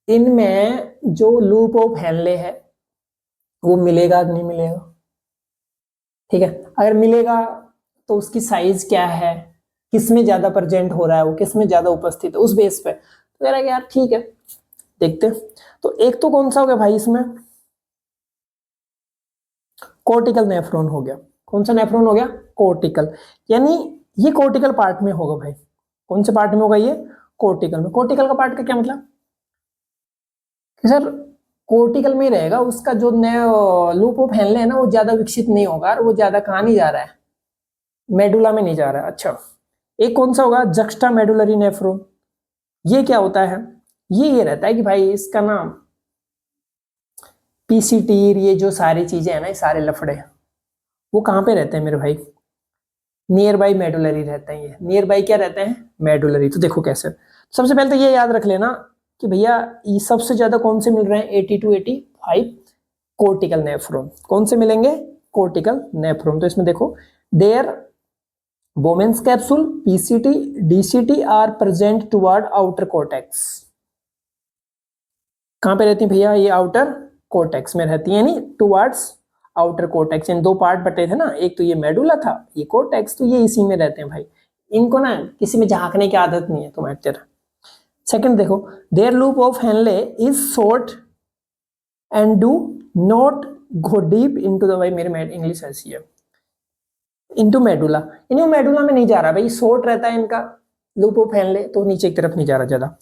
इनमें जो लूप ऑफ हेनले है वो मिलेगा कि नहीं मिलेगा। ठीक है, अगर मिलेगा तो उसकी साइज क्या है, किसमें ज्यादा प्रेजेंट हो रहा है, वो किसमें ज्यादा उपस्थित है, उस बेस पे तो कह रहा है यार ठीक है देखते हैं। तो एक तो कौन सा हो गया भाई इसमें, कोर्टिकल नेफ्रॉन हो गया। कौन सा नेफ्रॉन हो गया, कोर्टिकल, यानी ये कोर्टिकल पार्ट में होगा भाई। कौन से पार्ट में होगा ये, कोर्टिकल में। कोर्टिकल का पार्ट का क्या मतलब कि सर कोर्टिकल में ही रहेगा, उसका जो लूप ऑफ हेनले है ना वो ज्यादा विकसित नहीं होगा और वो ज्यादा कहाँ नहीं जा रहा है, मेडुला में नहीं जा रहा है। अच्छा, एक कौन सा होगा, जक्स्टा मेडुलरी नेफ्रॉन। ये क्या होता है, ये रहता है कि भाई इसका नाम पीसीटी, ये जो सारी चीजें है ना, ये सारे लफड़े वो कहाँ पे रहते हैं मेरे भाई, नियर बाई मेडुलरी रहते हैं। ये नियर बाई क्या रहते हैं, मेडुलरी। तो देखो कैसे, सबसे पहले तो ये याद रख लेना कि भैया ये सबसे ज्यादा कौन से मिल रहे हैं, 80 to 85 कोर्टिकल नेफ्रॉन। कौन से मिलेंगे, कोर्टिकल नेफ्रॉन। तो इसमें देखो, there Bowman's capsule PCT DCT are present toward outer cortex. कहां पे रहती है भैया, ये आउटर कोर्टेक्स में रहती है, यानी टुवर्ड्स आउटर कोर्टेक्स। इन दो पार्ट बटे थे ना, एक तो ये मेडुला था, ये कोर्टेक्स, तो ये इसी में रहते हैं भाई। इनको ना किसी में झांकने की आदत नहीं है तुम्हारी तरह। सेकंड देखो, there loop of Henle is short and do not go deep into the, भाई मेरे इंग्लिश ऐसी है, इनटू मेडुला, यानी मेडुला में नहीं जा रहा भाई, शॉर्ट रहता है इनका लूप ऑफ हेनले, तो नीचे की तरफ नहीं जा रहा ज्यादा।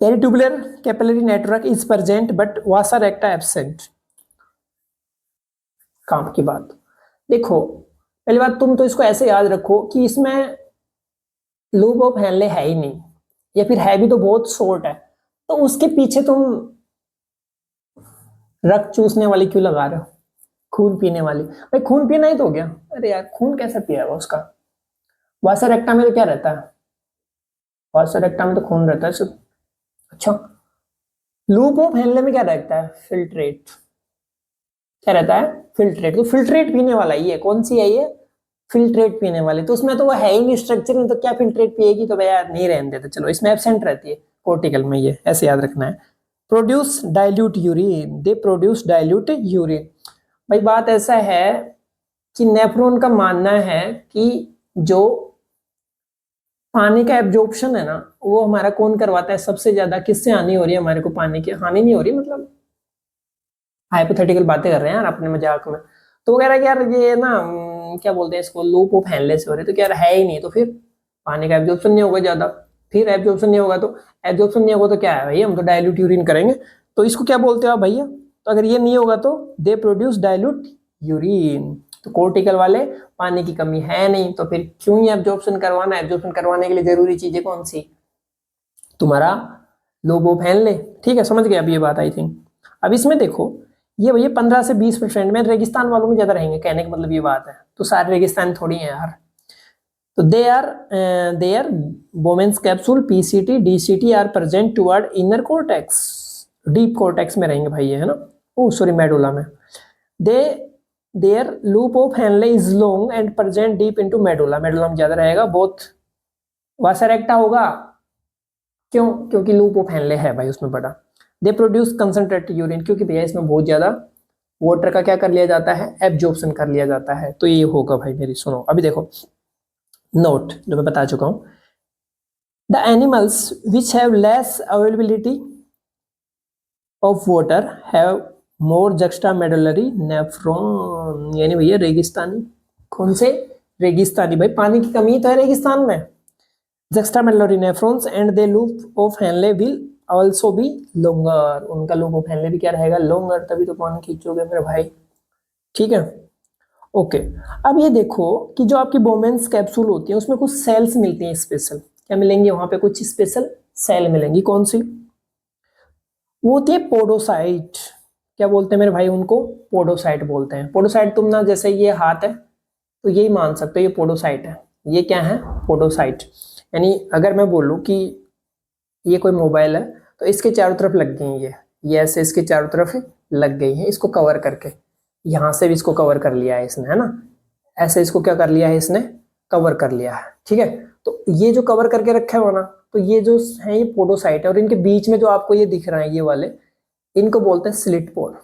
Peritubular capillary network is present but Vasa रेक्टा absent. काम की बात देखो, पहली बात तुम तो इसको ऐसे याद रखो कि इसमें लूप ऑफ हेनले है ही नहीं, या फिर है भी तो बहुत शॉर्ट है, तो उसके पीछे तुम रक्त चूसने वाली क्यों लगा रहे हो, खून पीने वाली। भाई खून पीना ही तो हो गया, अरे यार खून कैसे पिया है उसका। वासा रेक्टा में तो क्या रहता है, वासा रेक्टा में तो खून रहता है सिर्फ। अच्छा, लूप ऑफ हेनले में क्या रहता है, फिल्ट्रेट। क्या रहता है, फिल्ट्रेट। तो फिल्ट्रेट पीने वाला ही है, कौन सी है ये, फिल्ट्रेट पीने वाली। तो उसमें तो वो है ही नहीं स्ट्रक्चर, नहीं तो क्या फिल्ट्रेट पिएगी, तो भैया नहीं रहने देते, चलो इसमें एब्सेंट रहती है कोर्टिकल में, ये ऐसे याद रखना है। Produce dilute urine, they produce dilute urine. भाई बात ऐसा है कि नेफ्रॉन का मानना है कि जो पानी का एब्जॉर्प्शन है ना, वो हमारा कौन करवाता है सबसे ज्यादा, किससे हानि हो रही है हमारे को, पानी की हानि नहीं हो रही, मतलब हाइपोथेटिकल बातें कर रहे हैं यार अपने मजाक में। तो कह रहा है कि यार ये ना क्या बोलते हैं इसको, लूप ऑफ हेनले से हो रही है, तो क्या है ही नहीं, तो फिर पानी का एब्जॉर्प्शन नहीं होगा ज्यादा। फिर एब्जॉर्प्शन नहीं होगा, तो एब्जॉर्प्शन नहीं होगा तो क्या है भाई, हम तो डाइल्यूट यूरिन करेंगे। तो इसको क्या बोलते हो आप भैया, तो अगर ये नहीं होगा तो दे प्रोड्यूस डाइल्यूट यूरिन। तो कोर्टिकल वाले पानी की कमी है नहीं, तो फिर क्यों ही एब्जॉर्प्शन करवाना। एब्जॉर्प्शन करवाने के लिए जरूरी चीजें कौन सी, तुम्हारा लूप ऑफ हेनले। ठीक है, समझ गए अब ये बात आई थिंक। अब इसमें देखो, ये भैया 15 से 20% में रेगिस्तान वालों में ज्यादा रहेंगे, कहने का मतलब ये बात है। तो सारे रेगिस्तान थोड़ी है यार। तो they are Bowman's capsule PCT DCT are present toward inner cortex, deep cortex में रहेंगे भाई ये, है ना, ओ सॉरी मेडुला में। There loop of Henle is long and present deep into medulla, medulla में ज्यादा रहेगा। बहुत वासा रेक्टा होगा, क्यों, क्योंकि लूप ऑफ हेनले है भाई उसमें बड़ा। दे प्रोड्यूस कंसंट्रेटेड यूरिन, क्योंकि भैया इसमें बहुत ज्यादा वाटर का क्या कर लिया जाता है, एब्जॉर्प्शन कर लिया जाता है। तो ये होगा भाई मेरी, सुनो अभी देखो नोट जो मैं बता चुका हूं, the animals which have less availability of water have more juxta medullary nephron, यानी भैया रेगिस्तानी। कौन से, रेगिस्तानी, भाई पानी की कमी तो है रेगिस्तान में। Juxta medullary nephrons and they loop of Henley will also भी लॉन्गर, उनका लूप ऑफ हेनले भी क्या रहेगा, लॉन्गर, तभी तो पानी खींचोगे मेरे भाई। ठीक है, ओके। अब ये देखो कि जो आपकी बोमेन्स कैप्सूल होती है उसमें कुछ सेल्स मिलती हैं स्पेशल, क्या मिलेंगी वहां पे, कुछ स्पेशल सेल मिलेंगी। कौन सी, वो होती है पोडोसाइट। क्या बोलते हैं मेरे भाई उनको, पोडोसाइट बोलते हैं। पोडोसाइट तुम ना जैसे ये हाथ है तो यही मान सकते हो, ये पोडोसाइट है। ये क्या है, पोडोसाइट। यानी अगर मैं बोलूं कि ये कोई मोबाइल है तो इसके चारों तरफ लग गई है, ये ऐसे इसके चारों तरफ लग गई है, इसको कवर करके, यहां से भी इसको कवर कर लिया है इसने, है ना, ऐसे इसको क्या कर लिया है इसने, कवर कर लिया है, ठीक है। तो ये जो कवर करके रखा है ना, तो ये जो है ये पोडोसाइट है, और इनके बीच में जो आपको ये दिख रहा है ये वाले, इनको बोलते हैं स्लिट पोर।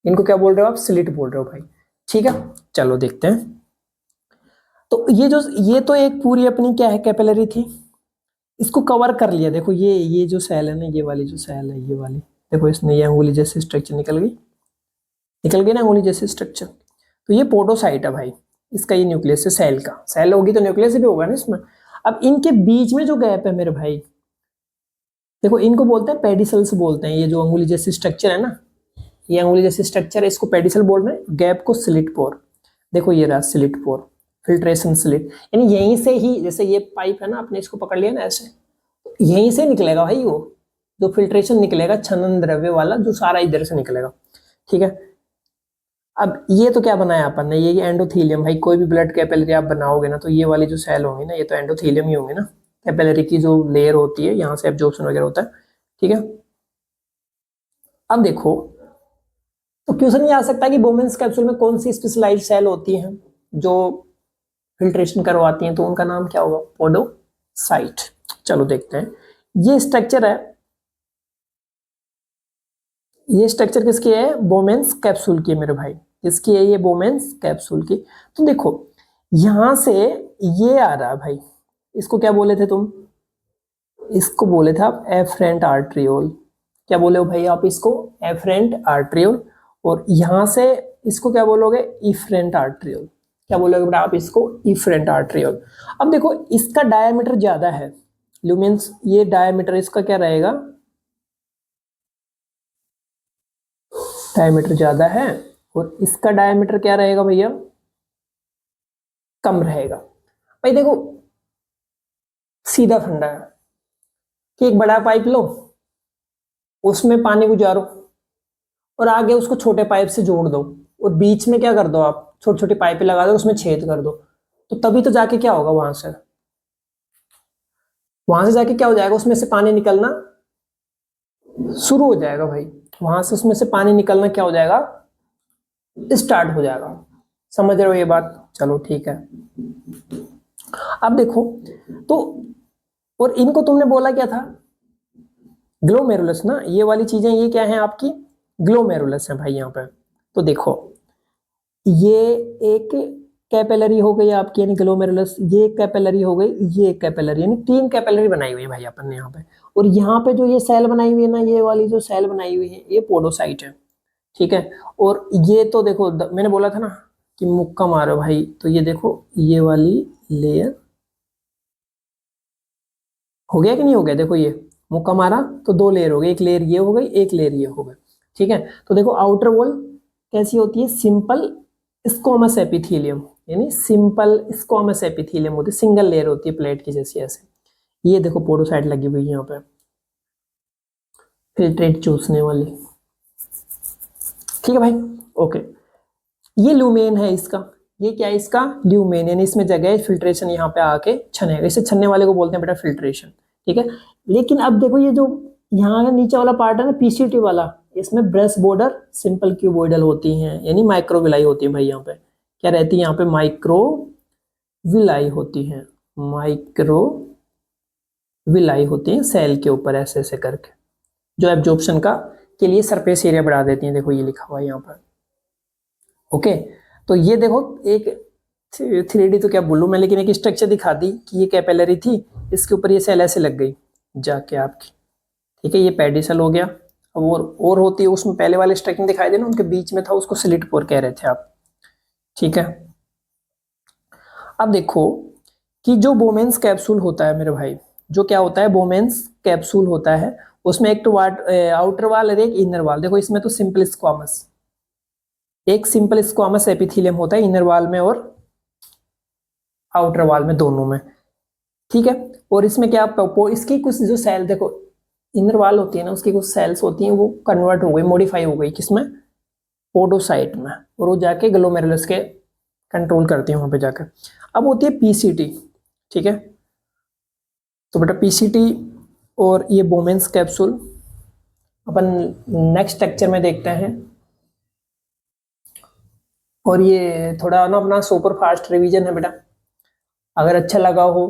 इनको क्या बोल रहे हो आप? स्लिट बोल रहे हो भाई, ठीक है। चलो देखते हैं। तो ये तो एक पूरी अपनी क्या है, कैपिलरी थी, इसको कवर कर लिया। देखो ये जो सेल है ना, ये वाली जो सेल है ये वाली, देखो इसने ये अंगुली जैसे स्ट्रक्चर निकल गई ना अंगुली जैसे स्ट्रक्चर। तो ये पोडोसाइट है भाई, इसका ये न्यूक्लियस है सेल का। सेल होगी तो न्यूक्लियस भी होगा ना इसमें। अब इनके बीच में जो गैप है मेरे भाई, देखो इनको बोलते हैं पेडिसल्स बोलते हैं। ये जो अंगुली जैसी स्ट्रक्चर है ना, ये अंगुली जैसी स्ट्रक्चर है, इसको पेडिसल बोल रहे हैं। गैप को स्लिट पोर, देखो ये रहा स्लिट पोर, फिल्ट्रेशन स्लिट। यानी यहीं से ही, जैसे ये पाइप है ना, आपने इसको पकड़ लिया ना ऐसे, यहीं से निकलेगा भाई वो जो फिल्ट्रेशन निकलेगा, छनन द्रव्य वाला जो सारा इधर से निकलेगा, ठीक है। अब ये तो क्या बनाया अपन ने, ये एंडोथीलियम। भाई कोई भी ब्लड कैपिलरी आप बनाओगे ना, तो ये वाली जो सेल होंगी ना, ये तो एंडोथीलियम ही होंगे ना। कैपिलरी की जो लेयर होती है, यहाँ से एब्जॉर्प्शन वगैरह होता है, ठीक है। अब देखो, तो क्वेश्चन ये आ सकता है कि बोमेन्स कैप्सूल में कौन सी स्पेशलाइज्ड सेल होती हैं जो फिल्ट्रेशन करवाती हैं, तो उनका नाम क्या होगा? पोडोसाइट। चलो देखते हैं। ये स्ट्रक्चर है, ये स्ट्रक्चर किसकी है? बोमेन्स कैप्सूल की है मेरे भाई। किसकी है? ये बोमेन्स कैप्सूल की। तो देखो यहां से ये आ रहा है भाई, इसको क्या बोले थे तुम? इसको बोले थे आप एफरेंट आर्ट्रियोल। क्या बोले हो भाई आप इसको? Afferent arteriole. और यहां से इसको क्या बोलोगे? Efferent arteriole. क्या बोलोगे बेटा आप इसको? Efferent arteriole. अब देखो इसका डायमीटर ज्यादा है, ल्यूमेंस, ये डायमीटर इसका क्या रहेगा? डायमीटर ज्यादा है, और इसका डायमीटर क्या रहेगा भैया? कम रहेगा। भाई देखो सीधा फंडा है कि एक बड़ा पाइप लो, उसमें पानी गुजारो, और आगे उसको छोटे पाइप से जोड़ दो, और बीच में क्या कर दो आप? छोटी छोटी पाइपें लगा दो, उसमें छेद कर दो। तो तभी तो जाके क्या होगा, वहां से जाके क्या हो जाएगा? उसमें से पानी निकलना शुरू हो जाएगा भाई। वहां से उसमें से पानी निकलना क्या हो जाएगा? स्टार्ट हो जाएगा। समझ रहे हो ये बात? चलो ठीक है। अब देखो तो, और इनको तुमने बोला क्या था? ग्लोमेरुलस ना, ये वाली चीजें ये क्या है आपकी? ग्लोमेरुलस है भाई यहाँ पे। तो देखो ये एक कैपिलरी हो गई आपकी, यानी ग्लोमेरुलस, ये कैपिलरी हो गई, ये कैपिलरी, यानी 3 कैपिलरी बनाई हुई है भाई अपन ने यहाँ पे। और यहाँ पे जो ये सेल बनाई हुई है ना, ये वाली जो सेल बनाई हुई है, ये पोडोसाइट है, ठीक है। और ये तो देखो मैंने बोला था ना कि मुक्का मारो भाई, तो ये देखो ये वाली लेयर हो गया कि नहीं हो गया? देखो ये मुक्का मारा तो 2 लेयर हो गई, एक लेयर ये हो गई, एक लेयर ये हो गई, ठीक है। तो देखो आउटर वॉल कैसी होती है? सिंपल स्क्वामस एपिथेलियम, यानी सिंपल स्क्वामस एपिथेलियम होती है, सिंगल लेयर होती है प्लेट की जैसी ऐसे। ये देखो पोडोसाइट लगी हुई है यहाँ पे, फिल्ट्रेट चूसने वाली, ठीक है भाई, ओके। ये ल्यूमेन है इसका, ये क्या है इसका? ल्यूमेन, यानी इसमें जगह है, फिल्ट्रेशन यहाँ पे आके छनेगा, इसे छनने वाले को बोलते हैं बेटा फिल्ट्रेशन, ठीक है। लेकिन अब देखो ये जो यहाँ का नीचे वाला पार्ट है ना, पीसीटी वाला, इसमें ब्रेस्ट बॉर्डर सिंपल क्यूबोइडल होती हैं, यानी माइक्रोविलाई होती है भाई। यहाँ पे क्या रहती है? यहाँ पे माइक्रोविलाई होती है, माइक्रोविलाई होती है सेल के ऊपर ऐसे ऐसे करके, जो एब्जॉर्प्शन का के लिए सरफेस एरिया बढ़ा देती हैं। देखो ये लिखा हुआ है यहाँ पर, ओके। तो ये देखो एक 3D तो क्या बोलूं मैं, लेकिन एक स्ट्रक्चर दिखा दी कि ये कैपिलरी थी, इसके ऊपर ये सेल ऐसे लग गई जाके आपकी, ठीक है। ये पेडिसल हो गया। अब और होती है उसमें, पहले वाले स्ट्रक्चर दिखाई दे ना, उनके बीच में था, उसको स्लिट पोर कह रहे थे आप, ठीक है। अब देखो कि जो बोमेन्स कैप्सूल होता है मेरे भाई, जो क्या होता है? बोमेन्स कैप्सूल होता है, उसमें एक तो आउटर वाल और एक इनर वाल। देखो इसमें तो सिंपल स्क्वामस, एक सिंपल स्क्वामस एपिथेलियम होता है इनर वाल में और आउटर वाल में, दोनों में, ठीक है। और इसमें क्या इसकी कुछ जो सेल, देखो इनर वाल होती है ना, उसकी कुछ सेल्स होती हैं, वो कन्वर्ट हो गई, मॉडिफाई हो गई, किसमें? पोडोसाइट में, और वो जाके ग्लोमेरुलस के कंट्रोल करती है वहां पे जाकर। अब होती है पीसीटी, ठीक है। तो बेटा पीसीटी और ये बोमेन्स कैप्सूल अपन नेक्स्ट लेक्चर में देखते हैं। और ये थोड़ा ना अपना सुपर फास्ट रिवीजन है बेटा, अगर अच्छा लगा हो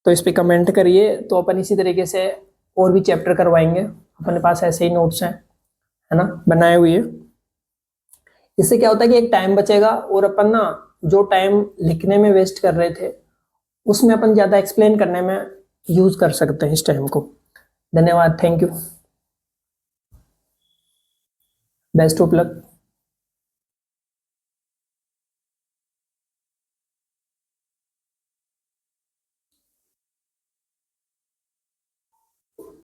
तो इस पे कमेंट करिए, तो अपन इसी तरीके से और भी चैप्टर करवाएंगे। अपने पास ऐसे ही नोट्स हैं, है ना, बनाए हुए। इससे क्या होता है कि एक टाइम बचेगा, और अपन ना जो टाइम लिखने में वेस्ट कर रहे थे उसमें अपन ज़्यादा एक्सप्लेन करने में यूज कर सकते हैं इस टाइम को। धन्यवाद, thank you, best of luck.